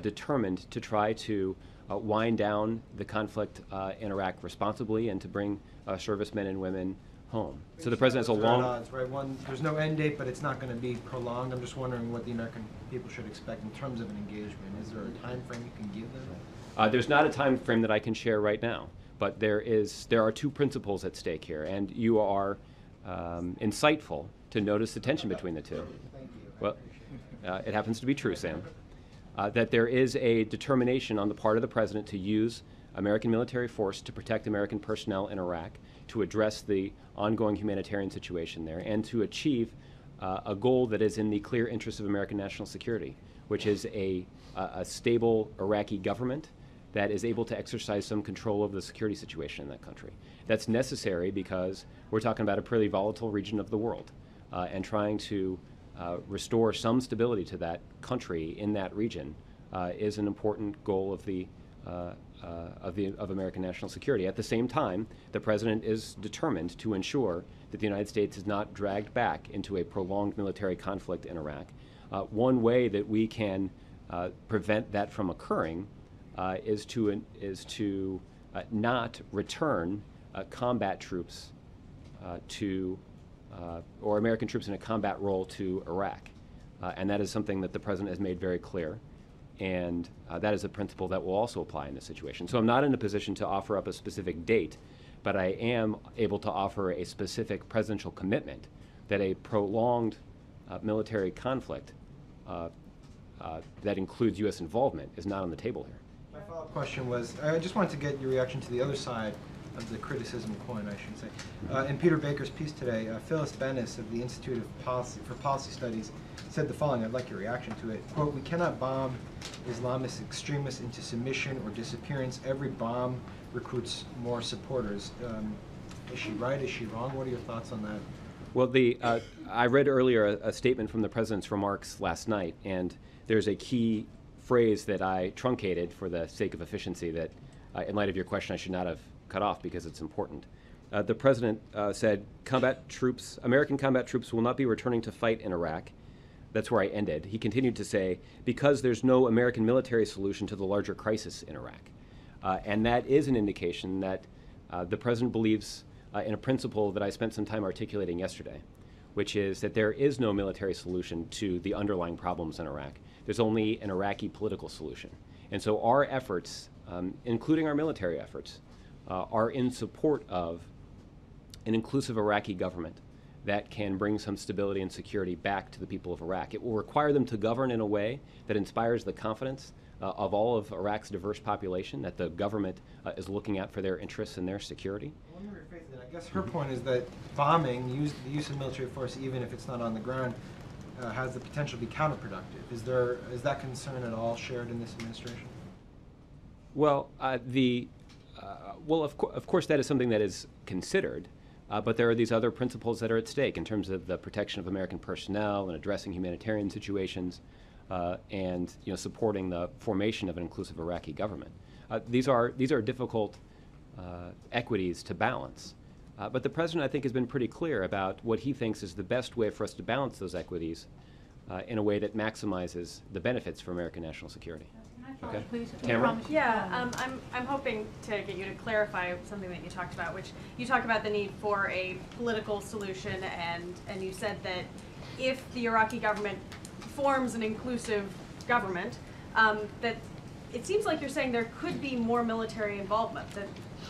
determined to try to wind down the conflict in Iraq responsibly and to bring servicemen and women home. So the President has a long... odds, right? One, there's no end date, but it's not going to be prolonged. I'm just wondering what the American people should expect in terms of an engagement. Is there a time frame you can give them? There's not a time frame that I can share right now, but there are two principles at stake here, and you are insightful to notice the tension between the two. Thank you. Well, it happens to be true, Sam. That there is a determination on the part of the President to use American military force to protect American personnel in Iraq, to address the ongoing humanitarian situation there, and to achieve a goal that is in the clear interest of American national security, which is a stable Iraqi government that is able to exercise some control over the security situation in that country. That's necessary because we're talking about a pretty volatile region of the world, and trying to restore some stability to that country in that region is an important goal of American national security. At the same time, the President is determined to ensure that the United States is not dragged back into a prolonged military conflict in Iraq. One way that we can prevent that from occurring is to not return combat troops or American troops in a combat role to Iraq. And that is something that the President has made very clear. And that is a principle that will also apply in this situation. So I'm not in a position to offer up a specific date, but I am able to offer a specific presidential commitment that a prolonged military conflict that includes U.S. involvement is not on the table here. My follow-up question was, I just wanted to get your reaction to the other side of the criticism coin, I should say. In Peter Baker's piece today, Phyllis Bennis of the Institute for Policy Studies said the following. I'd like your reaction to it. Quote, "We cannot bomb Islamist extremists into submission or disappearance. Every bomb recruits more supporters." Is she right? Is she wrong? What are your thoughts on that? Well, I read earlier a statement from the President's remarks last night, and there's a key phrase that I truncated for the sake of efficiency that, in light of your question, I should not have cut off because it's important. The President said, American combat troops will not be returning to fight in Iraq. That's where I ended. He continued to say, because there's no American military solution to the larger crisis in Iraq. And that is an indication that the President believes in a principle that I spent some time articulating yesterday, which is that there is no military solution to the underlying problems in Iraq. There's only an Iraqi political solution. And so our efforts, including our military efforts, are in support of an inclusive Iraqi government that can bring some stability and security back to the people of Iraq. It will require them to govern in a way that inspires the confidence of all of Iraq's diverse population, that the government is looking out for their interests and their security. Let me rephrase that. I guess her point is that bombing, the use of military force, even if it's not on the ground, has the potential to be counterproductive. Is that concern at all shared in this administration? Well, of course that is something that is considered, but there are these other principles that are at stake in terms of the protection of American personnel and addressing humanitarian situations, and supporting the formation of an inclusive Iraqi government. These are difficult equities to balance, But the president, I think, has been pretty clear about what he thinks is the best way for us to balance those equities in a way that maximizes the benefits for American national security. Okay. Tamara? Yeah, I'm hoping to get you to clarify something that you talked about, which you talked about the need for a political solution, and you said that if the Iraqi government forms an inclusive government, that it seems like you're saying there could be more military involvement,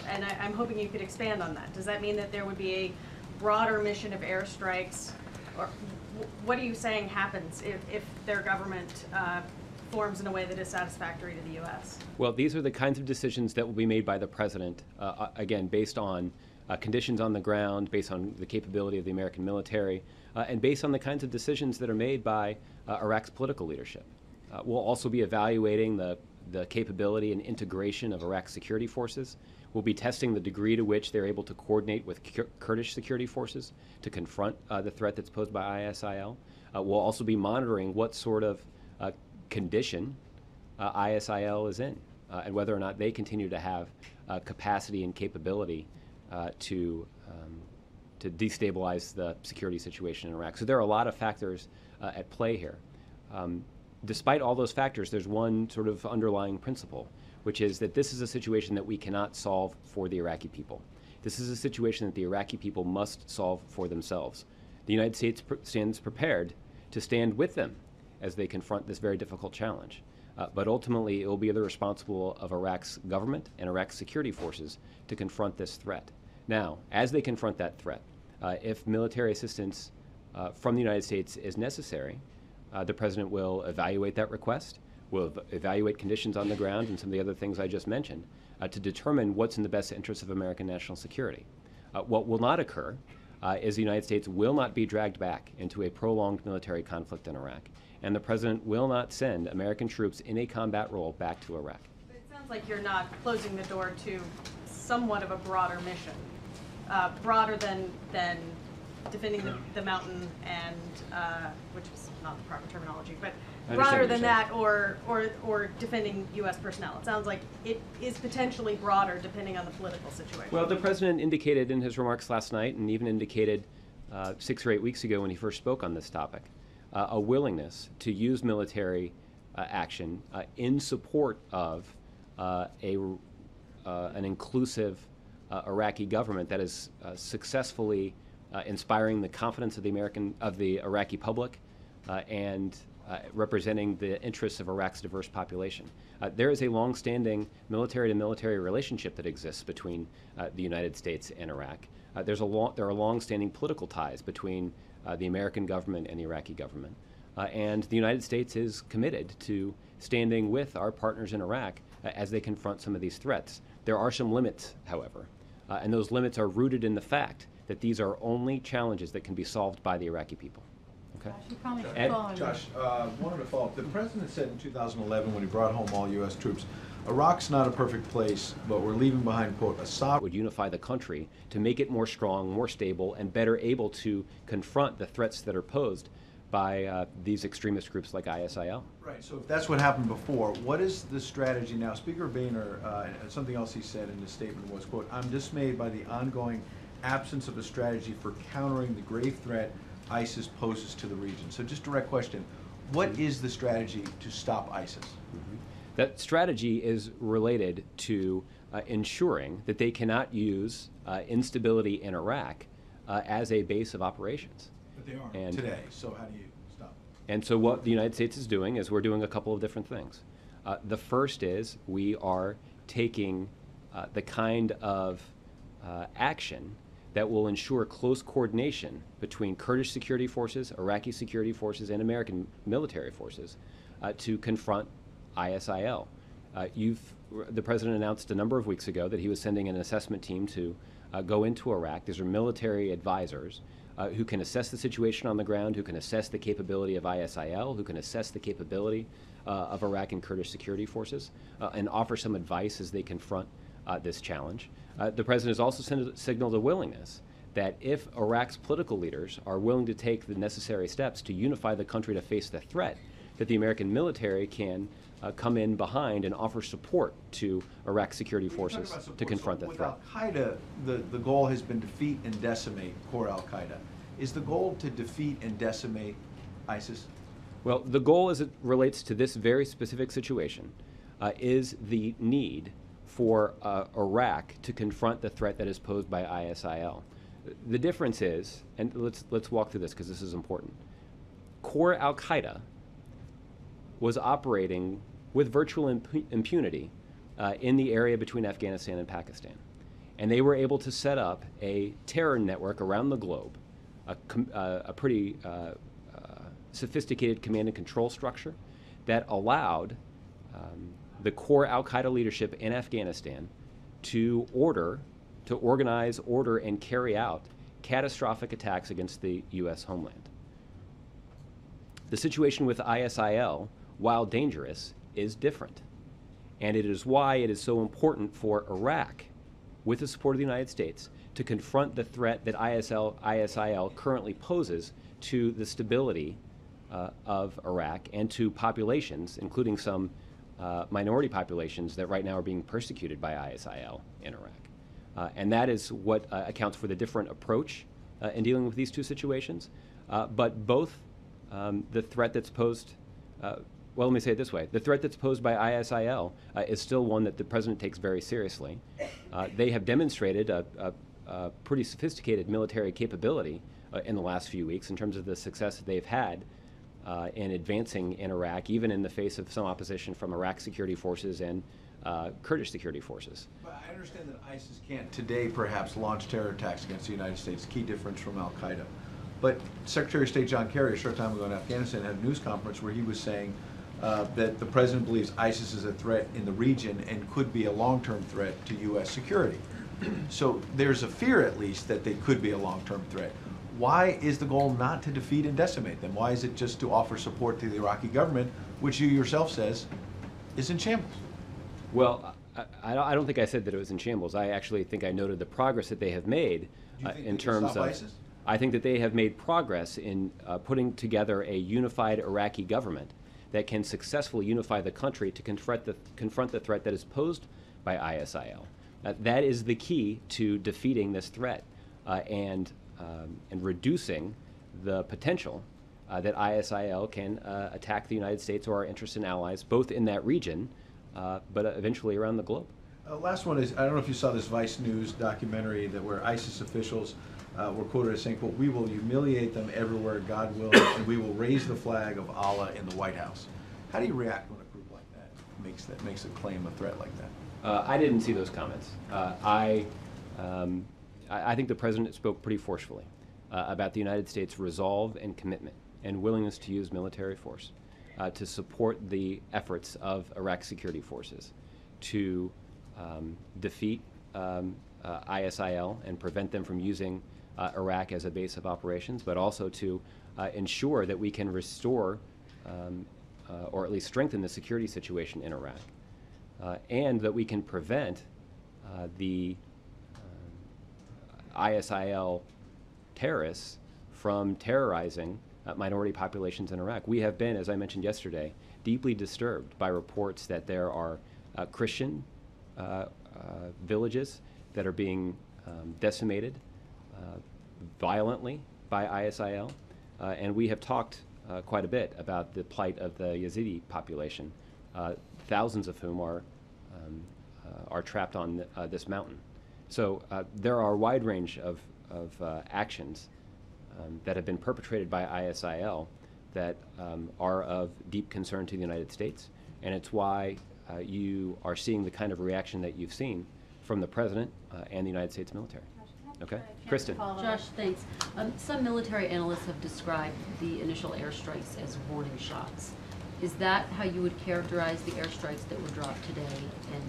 and I'm hoping you could expand on that. Does that mean that there would be a broader mission of airstrikes, or what are you saying happens if their government forms in a way that is satisfactory to the U.S.? Well, these are the kinds of decisions that will be made by the president, again, based on conditions on the ground, based on the capability of the American military, and based on the kinds of decisions that are made by Iraq's political leadership. We'll also be evaluating the capability and integration of Iraq's security forces. We'll be testing the degree to which they're able to coordinate with Kurdish security forces to confront the threat that's posed by ISIL. We'll also be monitoring what sort of condition ISIL is in, and whether or not they continue to have capacity and capability to destabilize the security situation in Iraq. So there are a lot of factors at play here. Despite all those factors, there's one sort of underlying principle, which is that this is a situation that we cannot solve for the Iraqi people. This is a situation that the Iraqi people must solve for themselves. The United States stands prepared to stand with them as they confront this very difficult challenge. But ultimately, it will be the responsible of Iraq's government and Iraq's security forces to confront this threat. Now, as they confront that threat, if military assistance from the United States is necessary, the president will evaluate that request, will evaluate conditions on the ground and some of the other things I just mentioned to determine what's in the best interest of American national security. What will not occur is the United States will not be dragged back into a prolonged military conflict in Iraq, and the president will not send American troops in a combat role back to Iraq. But it sounds like you're not closing the door to somewhat of a broader mission, broader than defending the mountain and, which is not the proper terminology, but broader than that, or defending U.S. personnel. It sounds like it is potentially broader depending on the political situation. Well, the president indicated in his remarks last night, and even indicated 6 or 8 weeks ago when he first spoke on this topic, a willingness to use military action in support of an inclusive Iraqi government that is successfully inspiring the confidence of the Iraqi public and representing the interests of Iraq's diverse population. There is a long-standing military-to-military relationship that exists between the United States and Iraq. There are long-standing political ties between the American government and the Iraqi government. And the United States is committed to standing with our partners in Iraq as they confront some of these threats. There are some limits, however, and those limits are rooted in the fact that these are only challenges that can be solved by the Iraqi people. Okay? Josh, wanted to follow up. The president said in 2011 when he brought home all U.S. troops, Iraq's not a perfect place, but we're leaving behind, quote, a sovereign. Would unify the country to make it more strong, more stable, and better able to confront the threats that are posed by these extremist groups like ISIL. Right, so if that's what happened before, what is the strategy now? Speaker Boehner, something else he said in his statement was, quote, I'm dismayed by the ongoing absence of a strategy for countering the grave threat ISIS poses to the region. So just direct question, what is the strategy to stop ISIS? Mm-hmm. That strategy is related to ensuring that they cannot use instability in Iraq as a base of operations. But they aren't today, so how do you stop? And so what the United States is doing is we're doing a couple of different things. The first is we are taking the kind of action that will ensure close coordination between Kurdish security forces, Iraqi security forces, and American military forces to confront ISIL. The president announced a number of weeks ago that he was sending an assessment team to go into Iraq. These are military advisors who can assess the situation on the ground, who can assess the capability of ISIL, who can assess the capability of Iraq and Kurdish security forces, and offer some advice as they confront this challenge. The president has also signaled a willingness that if Iraq's political leaders are willing to take the necessary steps to unify the country to face the threat, that the American military can come in behind and offer support to Iraq's security When you talk forces about support, to confront the with threat. Al-Qaeda, the goal has been defeat and decimate core Al-Qaeda. Is the goal to defeat and decimate ISIS? Well, the goal as it relates to this very specific situation is the need for Iraq to confront the threat that is posed by ISIL. The difference is, and let's walk through this because this is important. Core Al-Qaeda was operating with virtual impunity in the area between Afghanistan and Pakistan. And they were able to set up a terror network around the globe, a pretty sophisticated command and control structure that allowed the core Al-Qaeda leadership in Afghanistan to organize, order, and carry out catastrophic attacks against the U.S. homeland. The situation with ISIL, while dangerous, is different. And it is why it is so important for Iraq, with the support of the United States, to confront the threat that ISIL currently poses to the stability of Iraq and to populations, including some minority populations that right now are being persecuted by ISIL in Iraq. And that is what accounts for the different approach in dealing with these two situations. But both the threat that's posed, well, let me say it this way. The threat that's posed by ISIL is still one that the president takes very seriously. They have demonstrated a pretty sophisticated military capability in the last few weeks in terms of the success that they've had in advancing in Iraq, even in the face of some opposition from Iraq security forces and Kurdish security forces. But I understand that ISIS can't today perhaps launch terror attacks against the United States, key difference from Al-Qaeda. But Secretary of State John Kerry, a short time ago in Afghanistan, had a news conference where he was saying that the president believes ISIS is a threat in the region and could be a long-term threat to U.S. security. So there's a fear, at least, that they could be a long-term threat. Why is the goal not to defeat and decimate them? Why is it just to offer support to the Iraqi government, which you yourself says is in shambles? Well, I don't think I said that it was in shambles. I actually think I noted the progress that they have made in terms of. ISIS? I think that they have made progress in putting together a unified Iraqi government that can successfully unify the country to confront the threat that is posed by ISIL. That is the key to defeating this threat and reducing the potential that ISIL can attack the United States or our interests and allies, both in that region, but eventually around the globe. Last one is, I don't know if you saw this Vice News documentary where ISIS officials were quoted as saying, quote, "We will humiliate them everywhere, God willing, and we will raise the flag of Allah in the White House." How do you react when a group like that makes a claim, a threat like that? I didn't see those comments. I think the president spoke pretty forcefully about the United States' resolve and commitment and willingness to use military force to support the efforts of Iraq's security forces to defeat ISIL and prevent them from using Iraq as a base of operations, but also to ensure that we can restore or at least strengthen the security situation in Iraq, and that we can prevent the ISIL terrorists from terrorizing minority populations in Iraq. We have been, as I mentioned yesterday, deeply disturbed by reports that there are Christian villages that are being decimated violently by ISIL, and we have talked quite a bit about the plight of the Yazidi population, thousands of whom are trapped on this mountain. So there are a wide range of actions that have been perpetrated by ISIL that are of deep concern to the United States, and it's why you are seeing the kind of reaction that you've seen from the President and the United States military. Okay? Kristen. Josh, thanks. Some military analysts have described the initial airstrikes as warning shots. Is that how you would characterize the airstrikes that were dropped today? And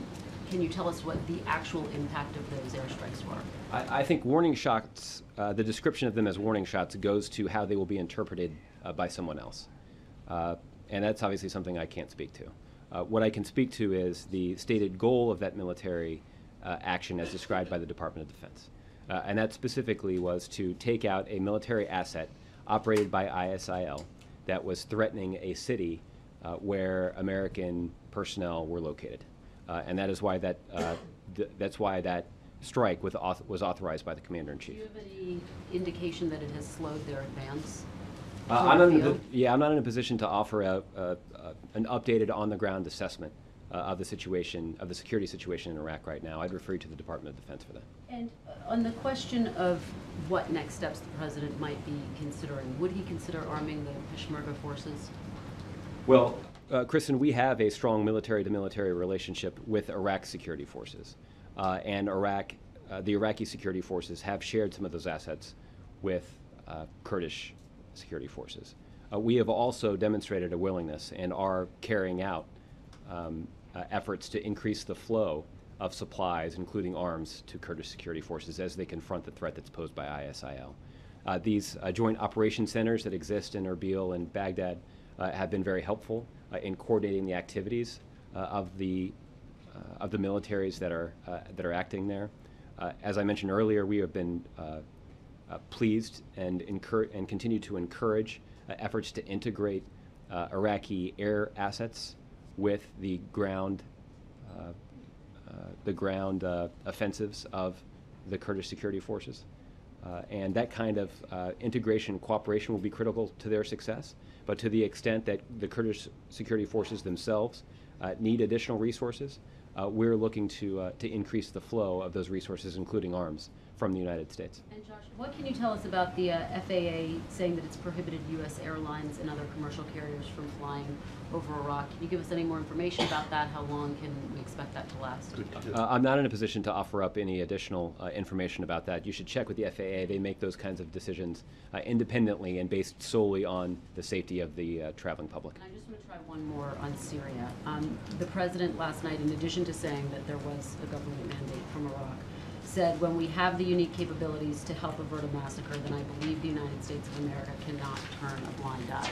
can you tell us what the actual impact of those airstrikes were? I think warning shots, the description of them as warning shots goes to how they will be interpreted by someone else. And that's obviously something I can't speak to. What I can speak to is the stated goal of that military action as described by the Department of Defense. And that specifically was to take out a military asset operated by ISIL that was threatening a city where American personnel were located. And that is why that's why that strike was authorized by the Commander-in-Chief. Do you have any indication that it has slowed their advance? I'm not in a position to offer an updated on-the-ground assessment of the situation, of the security situation in Iraq right now. I'd refer you to the Department of Defense for that. And on the question of what next steps the President might be considering, would he consider arming the Peshmerga forces? Well, Kristen, we have a strong military-to-military relationship with Iraq's security forces. And the Iraqi security forces have shared some of those assets with Kurdish security forces. We have also demonstrated a willingness and are carrying out efforts to increase the flow of supplies, including arms, to Kurdish security forces as they confront the threat that's posed by ISIL. These joint operation centers that exist in Erbil and Baghdad have been very helpful in coordinating the activities of the militaries that are acting there. As I mentioned earlier, we have been pleased and continue to encourage efforts to integrate Iraqi air assets with the ground offensives of the Kurdish security forces. And that kind of integration and cooperation will be critical to their success. But to the extent that the Kurdish security forces themselves need additional resources, we're looking to increase the flow of those resources, including arms, from the United States. And Josh, what can you tell us about the FAA saying that it's prohibited U.S. airlines and other commercial carriers from flying over Iraq? Can you give us any more information about that? How long can we expect that to last? I'm not in a position to offer up any additional information about that. You should check with the FAA. They make those kinds of decisions independently and based solely on the safety of the traveling public. And I just want to try one more on Syria. The President last night, in addition to saying that there was a government mandate from Iraq, said when we have the unique capabilities to help avert a massacre, then I believe the United States of America cannot turn a blind eye.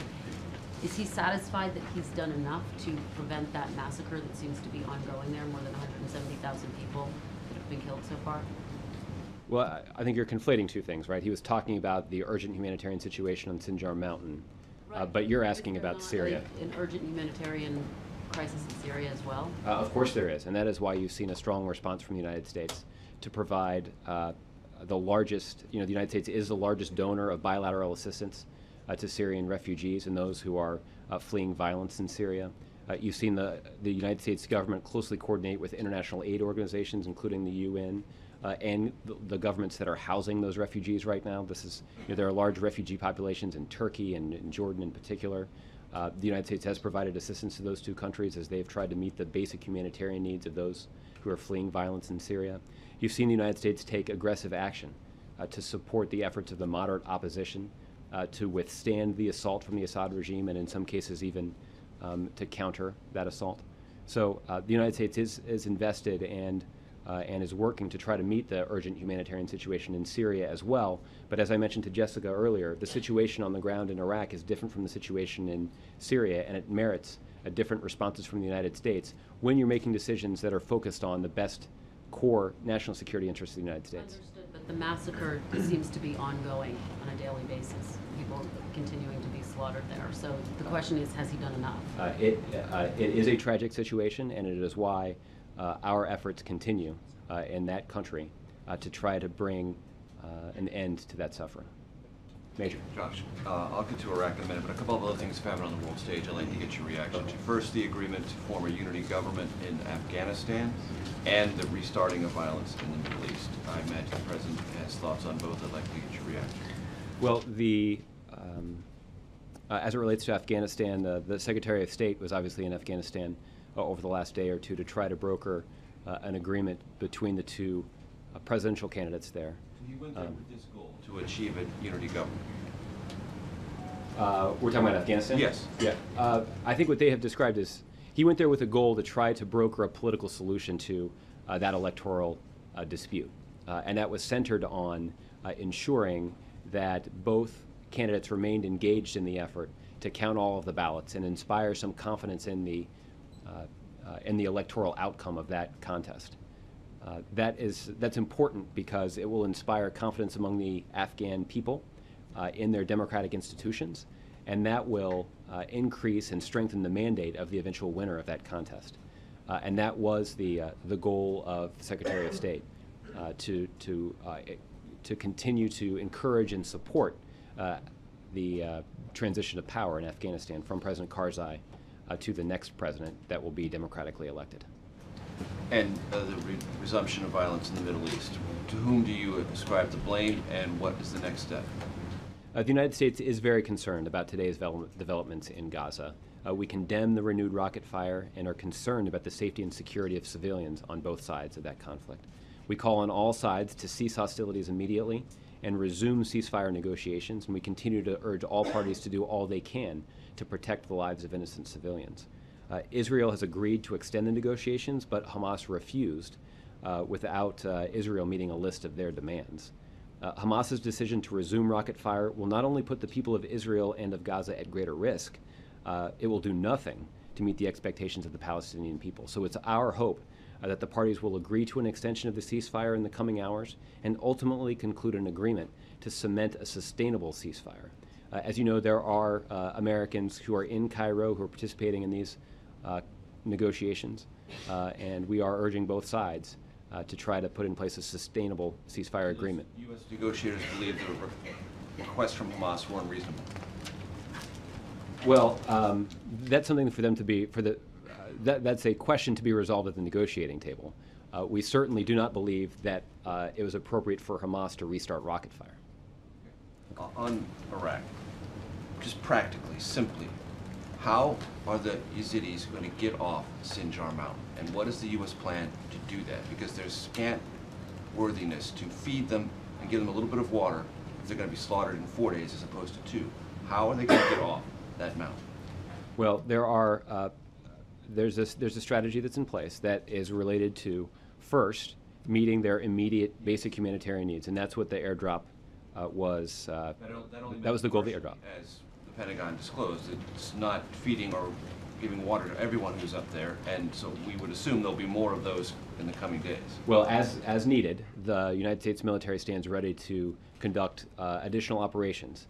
Is he satisfied that he's done enough to prevent that massacre that seems to be ongoing there, more than 170,000 people that have been killed so far? Well, I think you're conflating two things, right? He was talking about the urgent humanitarian situation on Sinjar Mountain, Right. But you're asking about Is Syria. there not an urgent humanitarian crisis in Syria as well? Of course there is, and that is why you've seen a strong response from the United States to provide the largest, the United States is the largest donor of bilateral assistance to Syrian refugees and those who are fleeing violence in Syria. You've seen the United States government closely coordinate with international aid organizations, including the UN, and the governments that are housing those refugees right now. This is, there are large refugee populations in Turkey and in Jordan in particular. The United States has provided assistance to those two countries as they've tried to meet the basic humanitarian needs of those who are fleeing violence in Syria. You've seen the United States take aggressive action to support the efforts of the moderate opposition to withstand the assault from the Assad regime, and in some cases even to counter that assault. So the United States is invested and is working to try to meet the urgent humanitarian situation in Syria as well. But as I mentioned to Jessica earlier, the situation on the ground in Iraq is different from the situation in Syria, and it merits different responses from the United States when you're making decisions that are focused on the best core national security interests of the United States. Understood, but the massacre seems to be ongoing on a daily basis. People continuing to be slaughtered there. So the question is, has he done enough? It is a tragic situation, and it is why our efforts continue in that country to try to bring an end to that suffering. Major. Josh, I'll get to Iraq in a minute, but a couple of other things have happened on the world stage I'd like to get your reaction to. First, the agreement to form a unity government in Afghanistan and the restarting of violence in the Middle East. I imagine the President has thoughts on both. I'd like to get your reaction. Well, as it relates to Afghanistan, the Secretary of State was obviously in Afghanistan over the last day or two to try to broker an agreement between the two presidential candidates there. He went there with this goal to achieve a unity government. We're talking about Afghanistan? Yes. Yeah. I think what they have described is he went there with a goal to try to broker a political solution to that electoral dispute. And that was centered on ensuring that both candidates remained engaged in the effort to count all of the ballots and inspire some confidence in the electoral outcome of that contest. That's important because it will inspire confidence among the Afghan people in their democratic institutions, and that will increase and strengthen the mandate of the eventual winner of that contest. And that was the goal of the Secretary of State, to continue to encourage and support the transition of power in Afghanistan from President Karzai to the next president that will be democratically elected. And the resumption of violence in the Middle East. To whom do you ascribe the blame, and what is the next step? The United States is very concerned about today's developments in Gaza. We condemn the renewed rocket fire and are concerned about the safety and security of civilians on both sides of that conflict. We call on all sides to cease hostilities immediately and resume ceasefire negotiations, and we continue to urge all parties to do all they can to protect the lives of innocent civilians. Israel has agreed to extend the negotiations, but Hamas refused without Israel meeting a list of their demands. Hamas's decision to resume rocket fire will not only put the people of Israel and of Gaza at greater risk, it will do nothing to meet the expectations of the Palestinian people. So it's our hope that the parties will agree to an extension of the ceasefire in the coming hours and ultimately conclude an agreement to cement a sustainable ceasefire. As you know, there are Americans who are in Cairo who are participating in these negotiations, and we are urging both sides to try to put in place a sustainable ceasefire agreement. U.S. negotiators believe the requests from Hamas were unreasonable. Well, that's something for them to be, that's a question to be resolved at the negotiating table. We certainly do not believe that it was appropriate for Hamas to restart rocket fire. On Iraq, just practically, simply, how are the Yazidis going to get off Sinjar Mountain? And what is the U.S. plan to do that? Because there's scant worthiness to feed them and give them a little bit of water if they're going to be slaughtered in 4 days as opposed to 2. How are they going to get off that mountain? Well, there's a strategy that's in place that is related to, first, meeting their immediate basic humanitarian needs, and that's what the airdrop was. That was the goal of the airdrop. As the Pentagon disclosed, it's not feeding or giving water to everyone who's up there, and so we would assume there'll be more of those in the coming days. Well, as needed, the United States military stands ready to conduct additional operations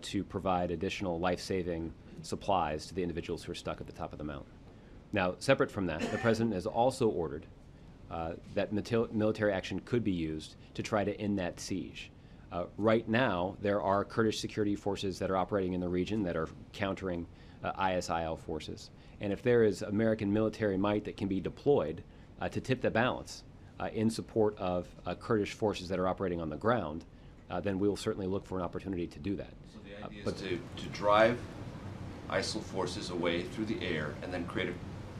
to provide additional life-saving supplies to the individuals who are stuck at the top of the mountain. Now, separate from that, the President has also ordered that military action could be used to try to end that siege. Right now, there are Kurdish security forces that are operating in the region that are countering ISIL forces. And if there is American military might that can be deployed to tip the balance in support of Kurdish forces that are operating on the ground, then we will certainly look for an opportunity to do that. So the idea is to drive ISIL forces away through the air and then create a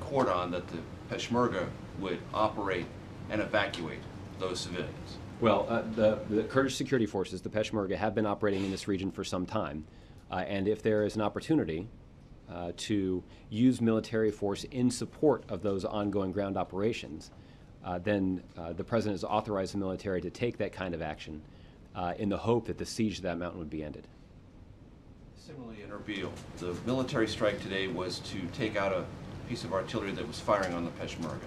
cordon that the Peshmerga would operate and evacuate those civilians. Well, the Kurdish security forces, the Peshmerga, have been operating in this region for some time. And if there is an opportunity to use military force in support of those ongoing ground operations, then the President has authorized the military to take that kind of action in the hope that the siege of that mountain would be ended. Similarly in Erbil, the military strike today was to take out a piece of artillery that was firing on the Peshmerga.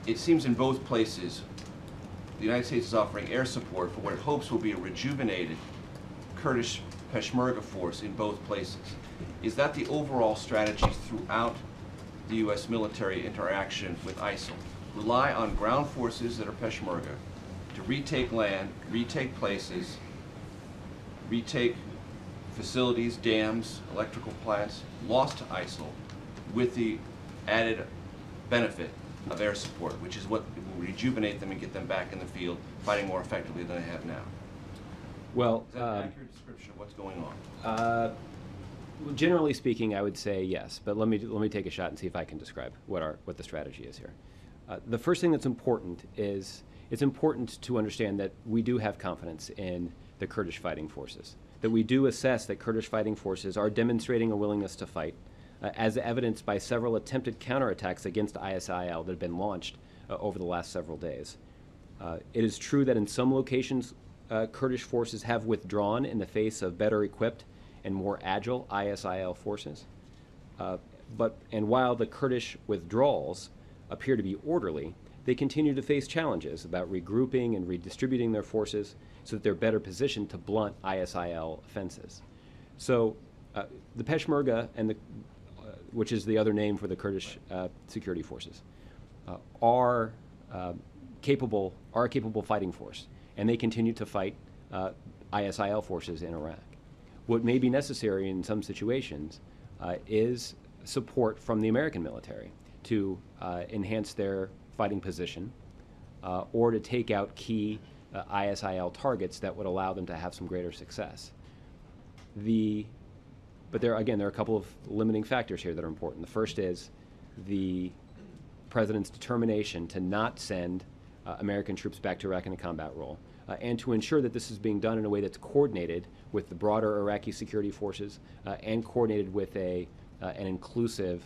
It seems in both places the United States is offering air support for what it hopes will be a rejuvenated Kurdish Peshmerga force in both places. Is that the overall strategy throughout the U.S. military interaction with ISIL? Rely on ground forces that are Peshmerga to retake land, retake places, retake facilities, dams, electrical plants lost to ISIL with the added benefit of air support, which is what will rejuvenate them and get them back in the field fighting more effectively than they have now. Well, is that an accurate description of what's going on? Generally speaking, I would say yes, but let me take a shot and see if I can describe what the strategy is here. The first thing that's important is it's important to understand that we do have confidence in the Kurdish fighting forces, that we do assess that Kurdish fighting forces are demonstrating a willingness to fight, as evidenced by several attempted counterattacks against ISIL that have been launched over the last several days. It is true that in some locations, Kurdish forces have withdrawn in the face of better equipped and more agile ISIL forces. And while the Kurdish withdrawals appear to be orderly, they continue to face challenges about regrouping and redistributing their forces so that they're better positioned to blunt ISIL offenses. So the Peshmerga, which is the other name for the Kurdish security forces, are a capable fighting force, and they continue to fight ISIL forces in Iraq. What may be necessary in some situations is support from the American military to enhance their fighting position or to take out key ISIL targets that would allow them to have some greater success. But there are a couple of limiting factors here that are important. The first is the president's determination to not send American troops back to Iraq in a combat role, and to ensure that this is being done in a way that's coordinated with the broader Iraqi security forces and coordinated with an inclusive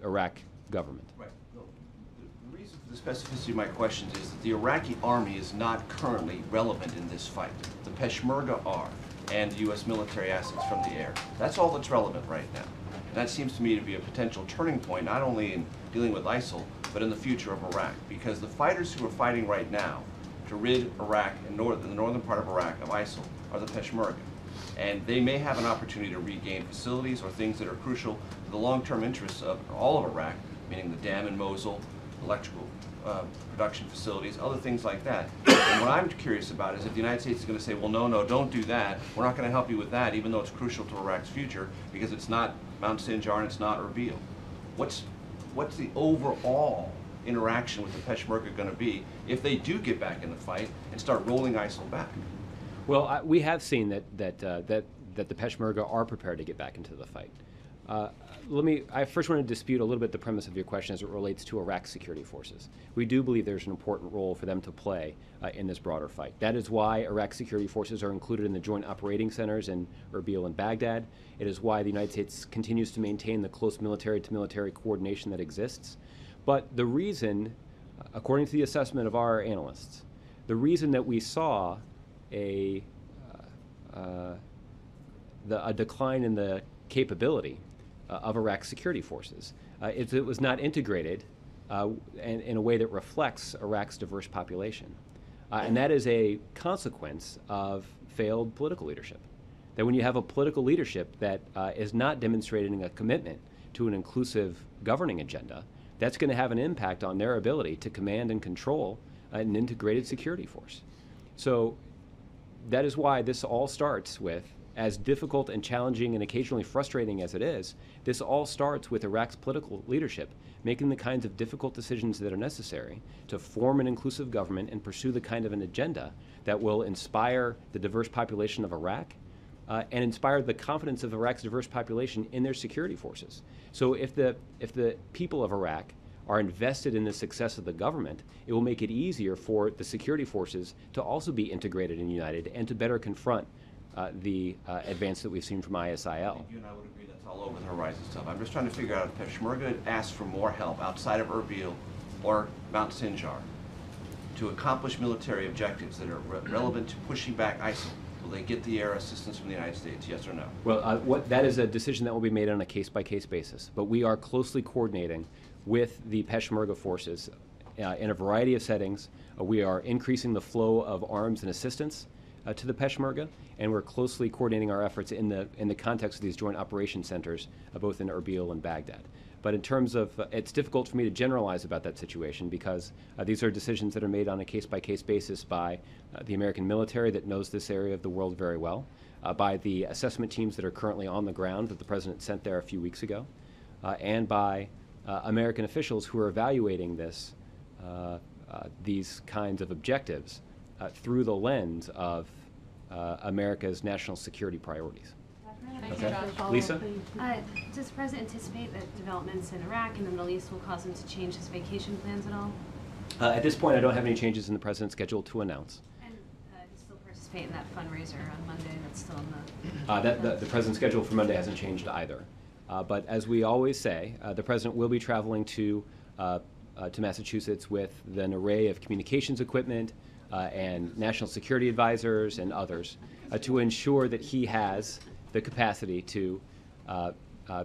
Iraq government. Right. The reason for the specificity of my questions is that the Iraqi army is not currently relevant in this fight. The Peshmerga are, and U.S. military assets from the air. That's all that's relevant right now. And that seems to me to be a potential turning point, not only in dealing with ISIL, but in the future of Iraq. Because the fighters who are fighting right now to rid Iraq and the northern part of Iraq of ISIL are the Peshmerga. And they may have an opportunity to regain facilities or things that are crucial to the long-term interests of all of Iraq, meaning the dam in Mosul, electrical production facilities, other things like that. And what I'm curious about is if the United States is going to say, well, no, don't do that. We're not going to help you with that, even though it's crucial to Iraq's future, because it's not Mount Sinjar and it's not Erbil. What's the overall interaction with the Peshmerga going to be if they do get back in the fight and start rolling ISIL back? Well, we have seen that the Peshmerga are prepared to get back into the fight. I first want to dispute a little bit the premise of your question as it relates to Iraq's security forces. We do believe there's an important role for them to play in this broader fight. That is why Iraq's security forces are included in the joint operating centers in Erbil and Baghdad. It is why the United States continues to maintain the close military-to-military coordination that exists. But the reason, according to the assessment of our analysts, the reason that we saw a decline in the capability of Iraq's security forces is it was not integrated in a way that reflects Iraq's diverse population. And that is a consequence of failed political leadership. That when you have a political leadership that is not demonstrating a commitment to an inclusive governing agenda, that's going to have an impact on their ability to command and control an integrated security force. So that is why this all starts with, as difficult and challenging and occasionally frustrating as it is, this all starts with Iraq's political leadership making the kinds of difficult decisions that are necessary to form an inclusive government and pursue the kind of an agenda that will inspire the diverse population of Iraq and inspire the confidence of Iraq's diverse population in their security forces. So if the people of Iraq are invested in the success of the government, it will make it easier for the security forces to also be integrated and united and to better confront the advance that we've seen from ISIL. You and I would agree that's all over the horizon stuff. I'm just trying to figure out if Peshmerga asks for more help outside of Erbil or Mount Sinjar to accomplish military objectives that are relevant to pushing back ISIL. Will they get the air assistance from the United States, yes or no? Well, that is a decision that will be made on a case-by-case basis. But we are closely coordinating with the Peshmerga forces in a variety of settings. We are increasing the flow of arms and assistance to the Peshmerga, and we're closely coordinating our efforts in the context of these joint operation centers, both in Erbil and Baghdad. But in terms of, it's difficult for me to generalize about that situation because these are decisions that are made on a case-by-case basis by the American military that knows this area of the world very well, by the assessment teams that are currently on the ground that the President sent there a few weeks ago, and by American officials who are evaluating these kinds of objectives through the lens of America's national security priorities. Okay. Lisa? Does the President anticipate that developments in Iraq and the Middle East will cause him to change his vacation plans at all? At this point, I don't have any changes in the President's schedule to announce. And does he still participate in that fundraiser on Monday that's still in the... The President's schedule for Monday hasn't changed either. But as we always say, the President will be traveling to Massachusetts with an array of communications equipment and national security advisors and others to ensure that he has the capacity to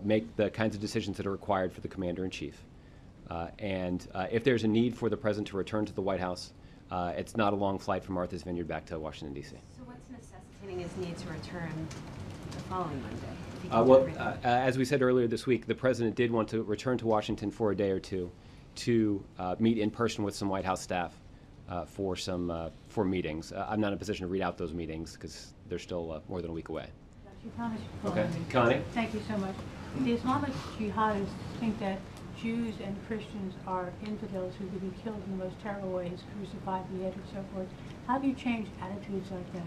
make the kinds of decisions that are required for the Commander-in-Chief. And if there's a need for the President to return to the White House, it's not a long flight from Martha's Vineyard back to Washington, D.C. So what's necessitating his need to return the following Monday? if you can Well, everything? as we said earlier this week, the president did want to return to Washington for a day or two to meet in person with some White House staff for meetings. I'm not in a position to read out those meetings because they're still more than a week away. Okay, Connie? Thank you so much. The Islamic jihadists think that Jews and Christians are infidels who could be killed in the most terrible ways, crucified, beheaded, and so forth. How do you change attitudes like that?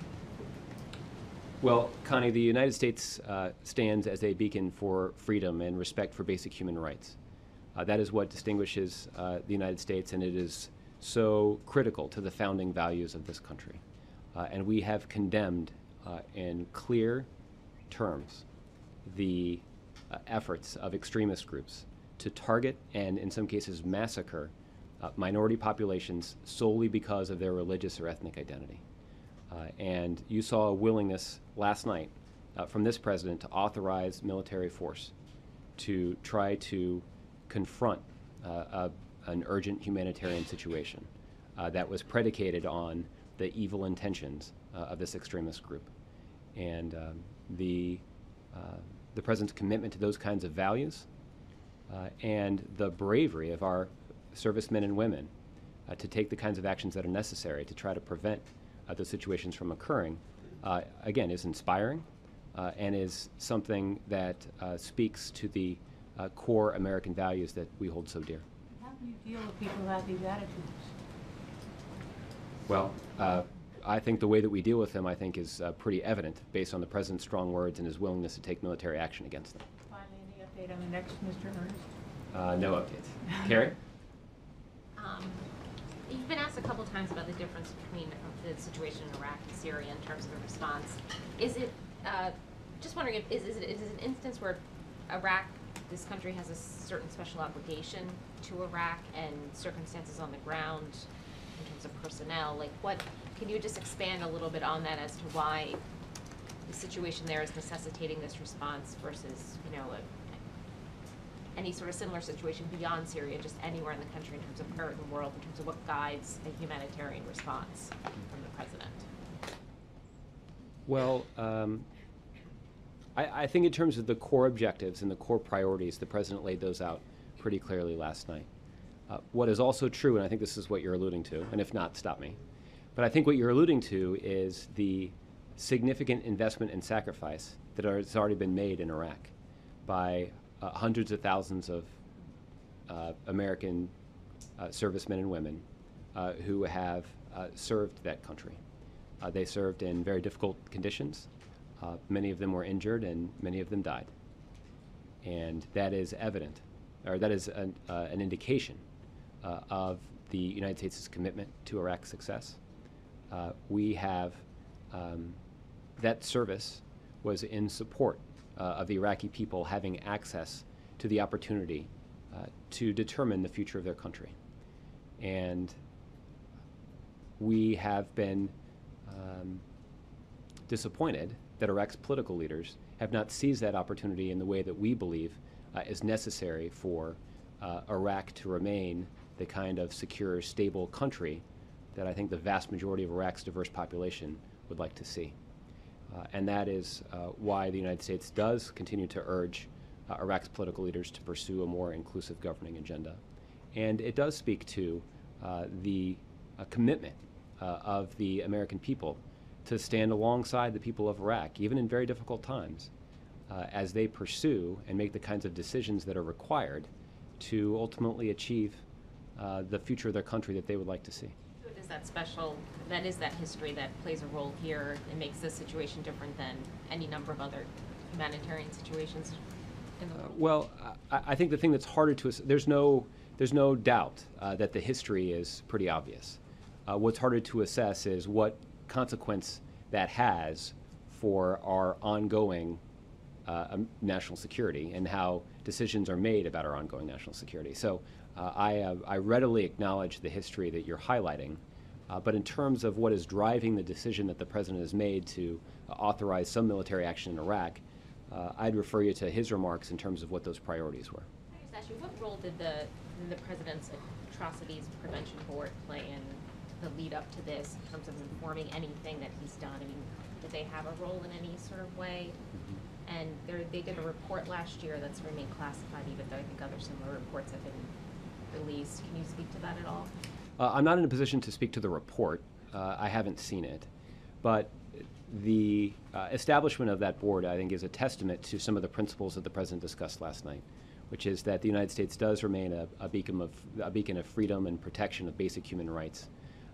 Well, Connie, the United States stands as a beacon for freedom and respect for basic human rights. That is what distinguishes the United States, and it is so critical to the founding values of this country. And we have condemned in clear terms the efforts of extremist groups to target and, in some cases, massacre minority populations solely because of their religious or ethnic identity. And you saw a willingness last night from this president to authorize military force to try to confront an urgent humanitarian situation that was predicated on the evil intentions of this extremist group. And the president's commitment to those kinds of values and the bravery of our servicemen and women to take the kinds of actions that are necessary to try to prevent those situations from occurring, again, is inspiring and is something that speaks to the core American values that we hold so dear. How do you deal with people who have these attitudes? Well, I think the way that we deal with them, I think, is pretty evident based on the president's strong words and his willingness to take military action against them. Finally, any update on the next Mr. Earnest? No updates. Carrie? You've been asked a couple times about the difference between the situation in Iraq and Syria in terms of the response. Is it, just wondering, if is it an instance where Iraq, this country has a certain special obligation to Iraq and circumstances on the ground in terms of personnel? Like what, can you just expand a little bit on that as to why the situation there is necessitating this response versus, you know, any sort of similar situation beyond Syria, just anywhere in the country in terms of, or in the world, in terms of what guides a humanitarian response from the president? Well, I think in terms of the core objectives and the core priorities, the president laid those out pretty clearly last night. What is also true, and I think this is what you're alluding to, and if not, stop me, but I think what you're alluding to is the significant investment and sacrifice that has already been made in Iraq by hundreds of thousands of American servicemen and women who have served that country. They served in very difficult conditions. Many of them were injured and many of them died. And that is evident, or that is an indication of the United States' commitment to Iraq's success. We have, that service was in support of the Iraqi people having access to the opportunity to determine the future of their country. And we have been disappointed that Iraq's political leaders have not seized that opportunity in the way that we believe is necessary for Iraq to remain the kind of secure, stable country that I think the vast majority of Iraq's diverse population would like to see. And that is why the United States does continue to urge Iraq's political leaders to pursue a more inclusive governing agenda. And it does speak to the commitment of the American people to stand alongside the people of Iraq, even in very difficult times, as they pursue and make the kinds of decisions that are required to ultimately achieve the future of their country that they would like to see. What is that special, that is that history that plays a role here and makes this situation different than any number of other humanitarian situations in the world? Well, I think the thing that's harder to, there's no doubt that the history is pretty obvious. What's harder to assess is what consequence that has for our ongoing national security and how decisions are made about our ongoing national security. So I readily acknowledge the history that you're highlighting, but in terms of what is driving the decision that the president has made to authorize some military action in Iraq, I'd refer you to his remarks in terms of what those priorities were. Can I just ask you, what role did the President's Atrocities Prevention Board play in the lead up to this in terms of informing anything that he's done? I mean, Did they have a role in any sort of way? And they did a report last year that's remained classified, even though I think other similar reports have been released. Can you speak to that at all? I'm not in a position to speak to the report. I haven't seen it. But the establishment of that board, I think, is a testament to some of the principles that the President discussed last night, which is that the United States does remain a beacon of freedom and protection of basic human rights.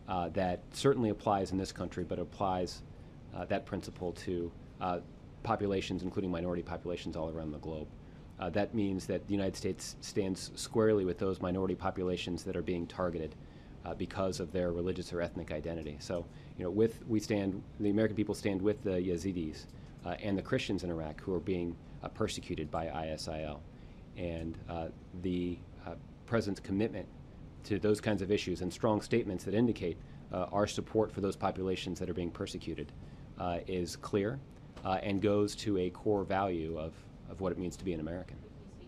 That certainly applies in this country, but applies that principle to populations, including minority populations all around the globe. That means that the United States stands squarely with those minority populations that are being targeted because of their religious or ethnic identity. So, you know, the American people stand with the Yazidis and the Christians in Iraq who are being persecuted by ISIL. And the President's commitment to those kinds of issues and strong statements that indicate our support for those populations that are being persecuted is clear and goes to a core value of what it means to be an American. Can you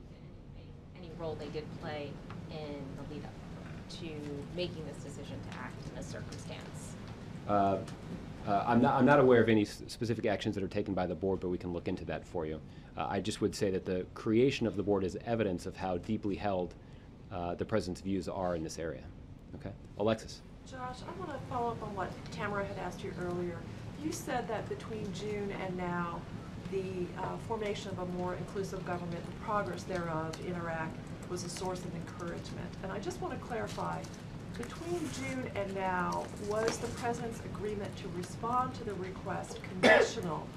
speak to any role they did play in the lead up to making this decision to act in this circumstance? I'm not aware of any specific actions that are taken by the board, but we can look into that for you. I just would say that the creation of the board is evidence of how deeply held the President's views are in this area. Okay, Alexis. Josh, I want to follow up on what Tamara had asked you earlier. You said that between June and now, the formation of a more inclusive government, the progress thereof in Iraq, was a source of encouragement. And I just want to clarify, between June and now, was the President's agreement to respond to the request conditional,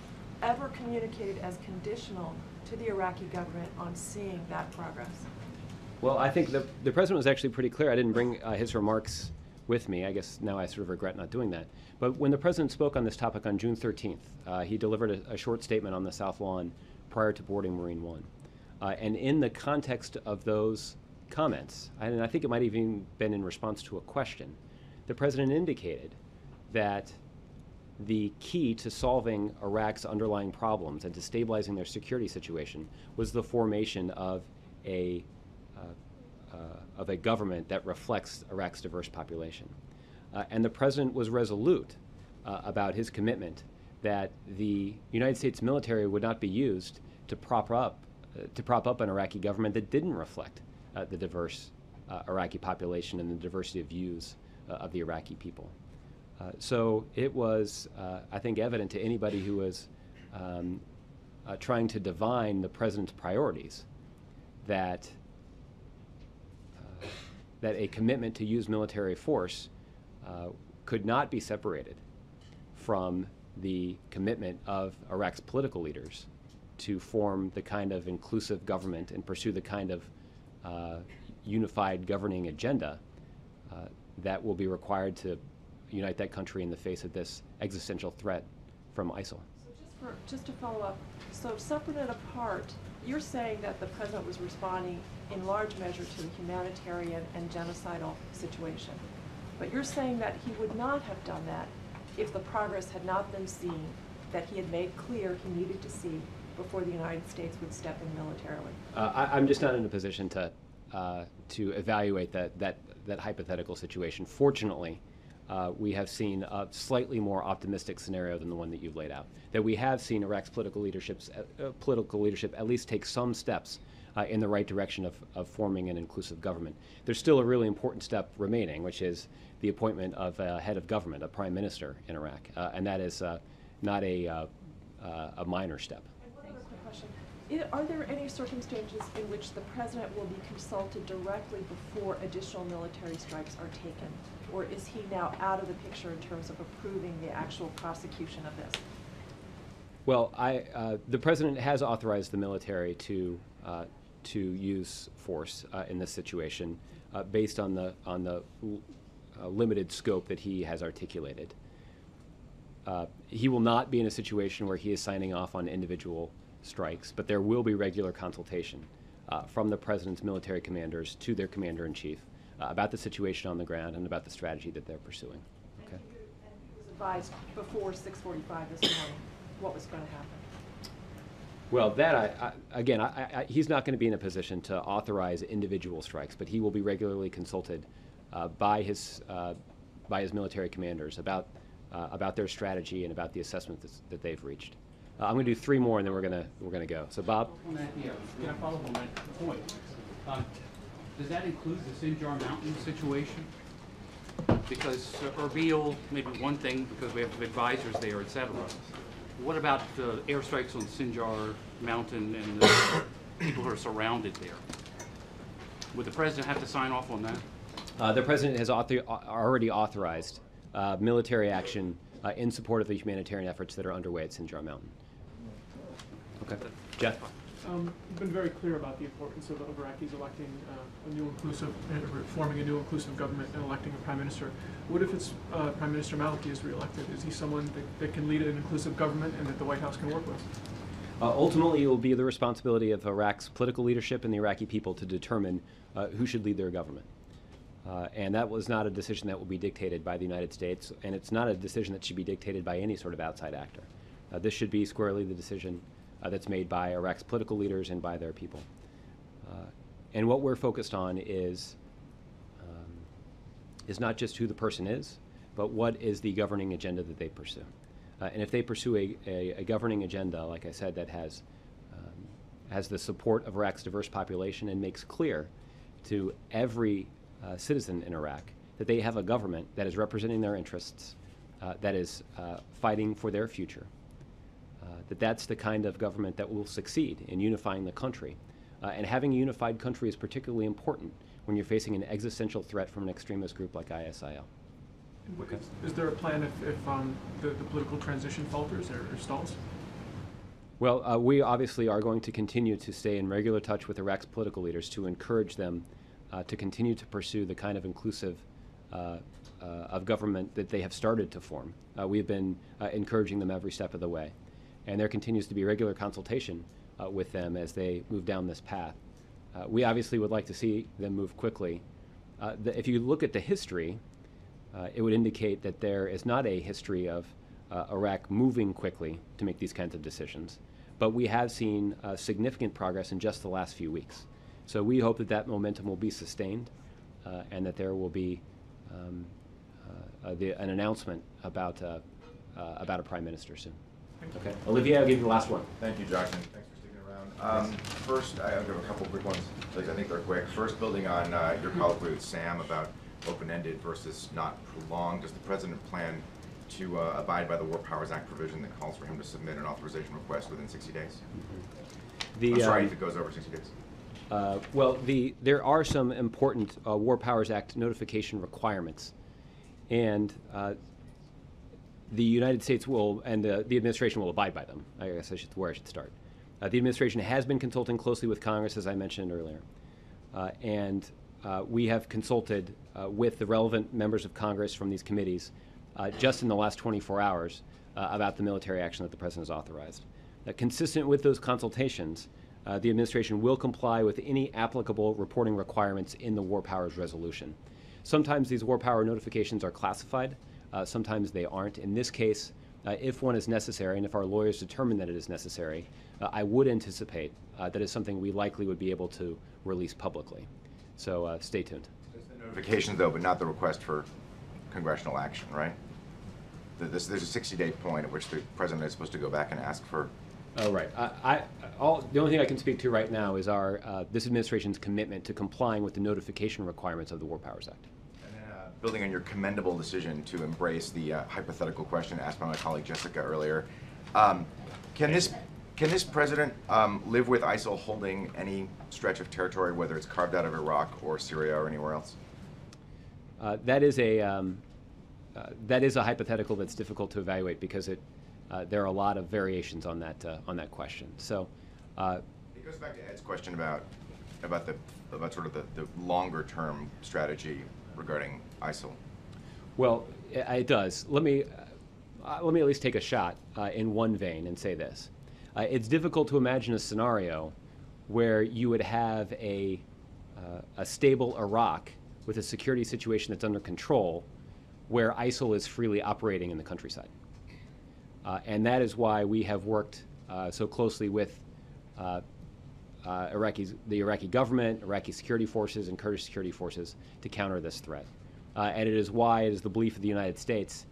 ever communicated as conditional to the Iraqi government on seeing that progress? Well, I think the President was actually pretty clear. I didn't bring his remarks with me. I guess now I sort of regret not doing that. But when the President spoke on this topic on June 13th, he delivered a short statement on the South Lawn prior to boarding Marine One. And in the context of those comments, and I think it might have even been in response to a question, the President indicated that the key to solving Iraq's underlying problems and to stabilizing their security situation was the formation of a government that reflects Iraq's diverse population. And the President was resolute about his commitment that the United States military would not be used to prop up an Iraqi government that didn't reflect the diverse Iraqi population and the diversity of views of the Iraqi people. So it was, I think, evident to anybody who was trying to divine the President's priorities that a commitment to use military force could not be separated from the commitment of Iraq's political leaders to form the kind of inclusive government and pursue the kind of unified governing agenda that will be required to unite that country in the face of this existential threat from ISIL. So just to follow up, so separate and apart, you're saying that the President was responding in large measure to the humanitarian and genocidal situation. But you're saying that he would not have done that if the progress had not been seen, that he had made clear he needed to see before the United States would step in militarily. I'm just not in a position to evaluate that hypothetical situation. Fortunately, we have seen a slightly more optimistic scenario than the one that you've laid out. That we have seen Iraq's political leadership at least take some steps in the right direction of forming an inclusive government. There's still a really important step remaining, which is the appointment of a head of government, a prime minister in Iraq, and that is not a minor step. And one other quick question. Are there any circumstances in which the President will be consulted directly before additional military strikes are taken? Or is he now out of the picture in terms of approving the actual prosecution of this? Well, the President has authorized the military to use force in this situation based on the limited scope that he has articulated. He will not be in a situation where he is signing off on individual strikes, but there will be regular consultation from the President's military commanders to their commander-in-chief about the situation on the ground and about the strategy that they're pursuing. Okay. And he was advised before 6:45 this morning what was going to happen. Well, that again, he's not going to be in a position to authorize individual strikes, but he will be regularly consulted by his military commanders about about their strategy and about the assessment that they've reached. I'm going to do 3 more, and then we're going to go. So, Bob. On that, yeah, can I follow up on that point? Does that include the Sinjar Mountain situation? Because Erbil may be one thing because we have advisors there, et cetera. What about the airstrikes on Sinjar Mountain and the people who are surrounded there? Would the president have to sign off on that? The president has already authorized military action in support of the humanitarian efforts that are underway at Sinjar Mountain. Okay, Jeff. You've been very clear about the importance of Iraqis electing a new inclusive, forming a new inclusive government and electing a prime minister. What if it's Prime Minister Maliki is reelected? Is he someone that can lead an inclusive government and that the White House can work with? Ultimately, it will be the responsibility of Iraq's political leadership and the Iraqi people to determine who should lead their government. And that was not a decision that will be dictated by the United States, and it's not a decision that should be dictated by any sort of outside actor. This should be squarely the decision that's made by Iraq's political leaders and by their people. And what we're focused on is not just who the person is, but what is the governing agenda that they pursue. And if they pursue a governing agenda, like I said, that has the support of Iraq's diverse population and makes clear to every citizen in Iraq that they have a government that is representing their interests, that is fighting for their future, that's the kind of government that will succeed in unifying the country. And having a unified country is particularly important when you're facing an existential threat from an extremist group like ISIL. Okay. Is there a plan if the political transition falters or stalls? Well, we obviously are going to continue to stay in regular touch with Iraq's political leaders to encourage them to continue to pursue the kind of inclusive of government that they have started to form. We've been encouraging them every step of the way. And there continues to be regular consultation with them as they move down this path. We obviously would like to see them move quickly. If you look at the history, it would indicate that there is not a history of Iraq moving quickly to make these kinds of decisions. But we have seen significant progress in just the last few weeks. So we hope that that momentum will be sustained and that there will be an announcement about a prime minister soon. Okay. Olivier, I'll give you the last one. Thank you, Josh, and thanks for sticking around. First, I'll give a couple quick ones. At least I think they're quick. First, building on your colloquy with Sam about open-ended versus not prolonged, does the president plan to abide by the War Powers Act provision that calls for him to submit an authorization request within 60 days? I'm sorry if it goes over 60 days. Well, there are some important War Powers Act notification requirements, and the United States will, and the administration will abide by them. I guess where I should start. The administration has been consulting closely with Congress, as I mentioned earlier, and we have consulted with the relevant members of Congress from these committees just in the last 24 hours about the military action that the president has authorized. Consistent with those consultations, the administration will comply with any applicable reporting requirements in the War Powers Resolution. Sometimes these war power notifications are classified. Sometimes they aren't. In this case, if one is necessary, and if our lawyers determine that it is necessary, I would anticipate that is something we likely would be able to release publicly. So stay tuned. There's the notification, though, but not the request for congressional action, right? There's a 60-day point at which the president is supposed to go back and ask for. Oh, right. The only thing I can speak to right now is this administration's commitment to complying with the notification requirements of the War Powers Act. Building on your commendable decision to embrace the hypothetical question asked by my colleague Jessica earlier, can this president live with ISIL holding any stretch of territory, whether it's carved out of Iraq or Syria or anywhere else? That is a hypothetical that's difficult to evaluate because there are a lot of variations on that question. So it goes back to Ed's question about sort of the longer term strategy regarding ISIL. Well, it does. Let me at least take a shot in one vein and say this. It's difficult to imagine a scenario where you would have a stable Iraq with a security situation that's under control where ISIL is freely operating in the countryside. And that is why we have worked so closely with the Iraqi government, Iraqi security forces, and Kurdish security forces to counter this threat. And it is why it is the belief of the United States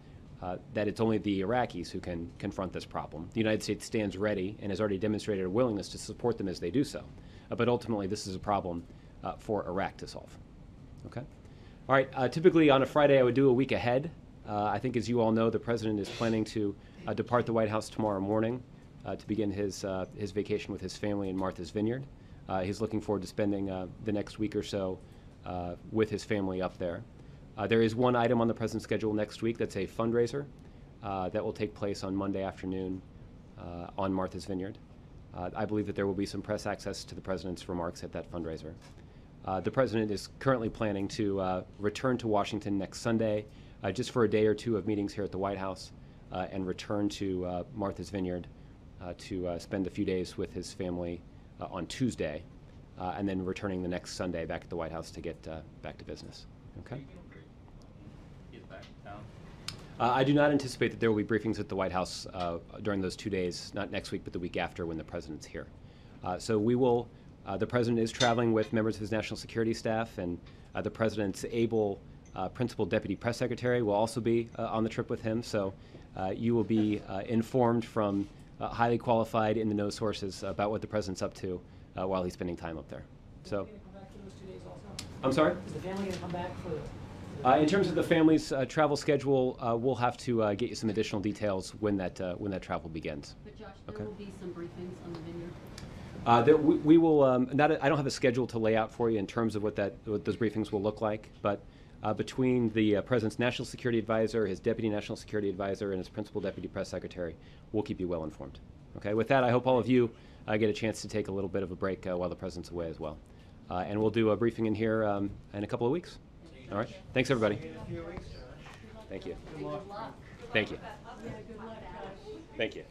that it's only the Iraqis who can confront this problem. The United States stands ready and has already demonstrated a willingness to support them as they do so. But ultimately, this is a problem for Iraq to solve. Okay? All right, typically on a Friday, I would do a week ahead. I think, as you all know, the President is planning to depart the White House tomorrow morning to begin his vacation with his family in Martha's Vineyard. He's looking forward to spending the next week or so with his family up there. There is one item on the President's schedule next week that's a fundraiser that will take place on Monday afternoon on Martha's Vineyard. I believe that there will be some press access to the President's remarks at that fundraiser. The President is currently planning to return to Washington next Sunday just for a day or two of meetings here at the White House and return to Martha's Vineyard to spend a few days with his family on Tuesday and then returning the next Sunday back at the White House to get back to business. Okay? I do not anticipate that there will be briefings at the White House during those 2 days, not next week, but the week after when the President's here. So we will, the President is traveling with members of his national security staff, and the President's able Principal Deputy Press Secretary will also be on the trip with him. So you will be informed from highly qualified, in-the-know sources about what the President's up to while he's spending time up there. So, I'm sorry? Is the family going to come back for the... In terms of the family's travel schedule, we'll have to get you some additional details when that travel begins. But Josh, Okay. there will be some briefings on the vineyard. We will. I don't have a schedule to lay out for you in terms of what those briefings will look like. But between the President's National Security Advisor, his Deputy National Security Advisor, and his Principal Deputy Press Secretary, we'll keep you well informed. Okay. With that, I hope all of you get a chance to take a little bit of a break while the President's away as well. And we'll do a briefing in here in a couple of weeks. All right. Thanks, everybody. Thank you. Good luck. Thank you. Yeah, good luck, Josh. Thank you.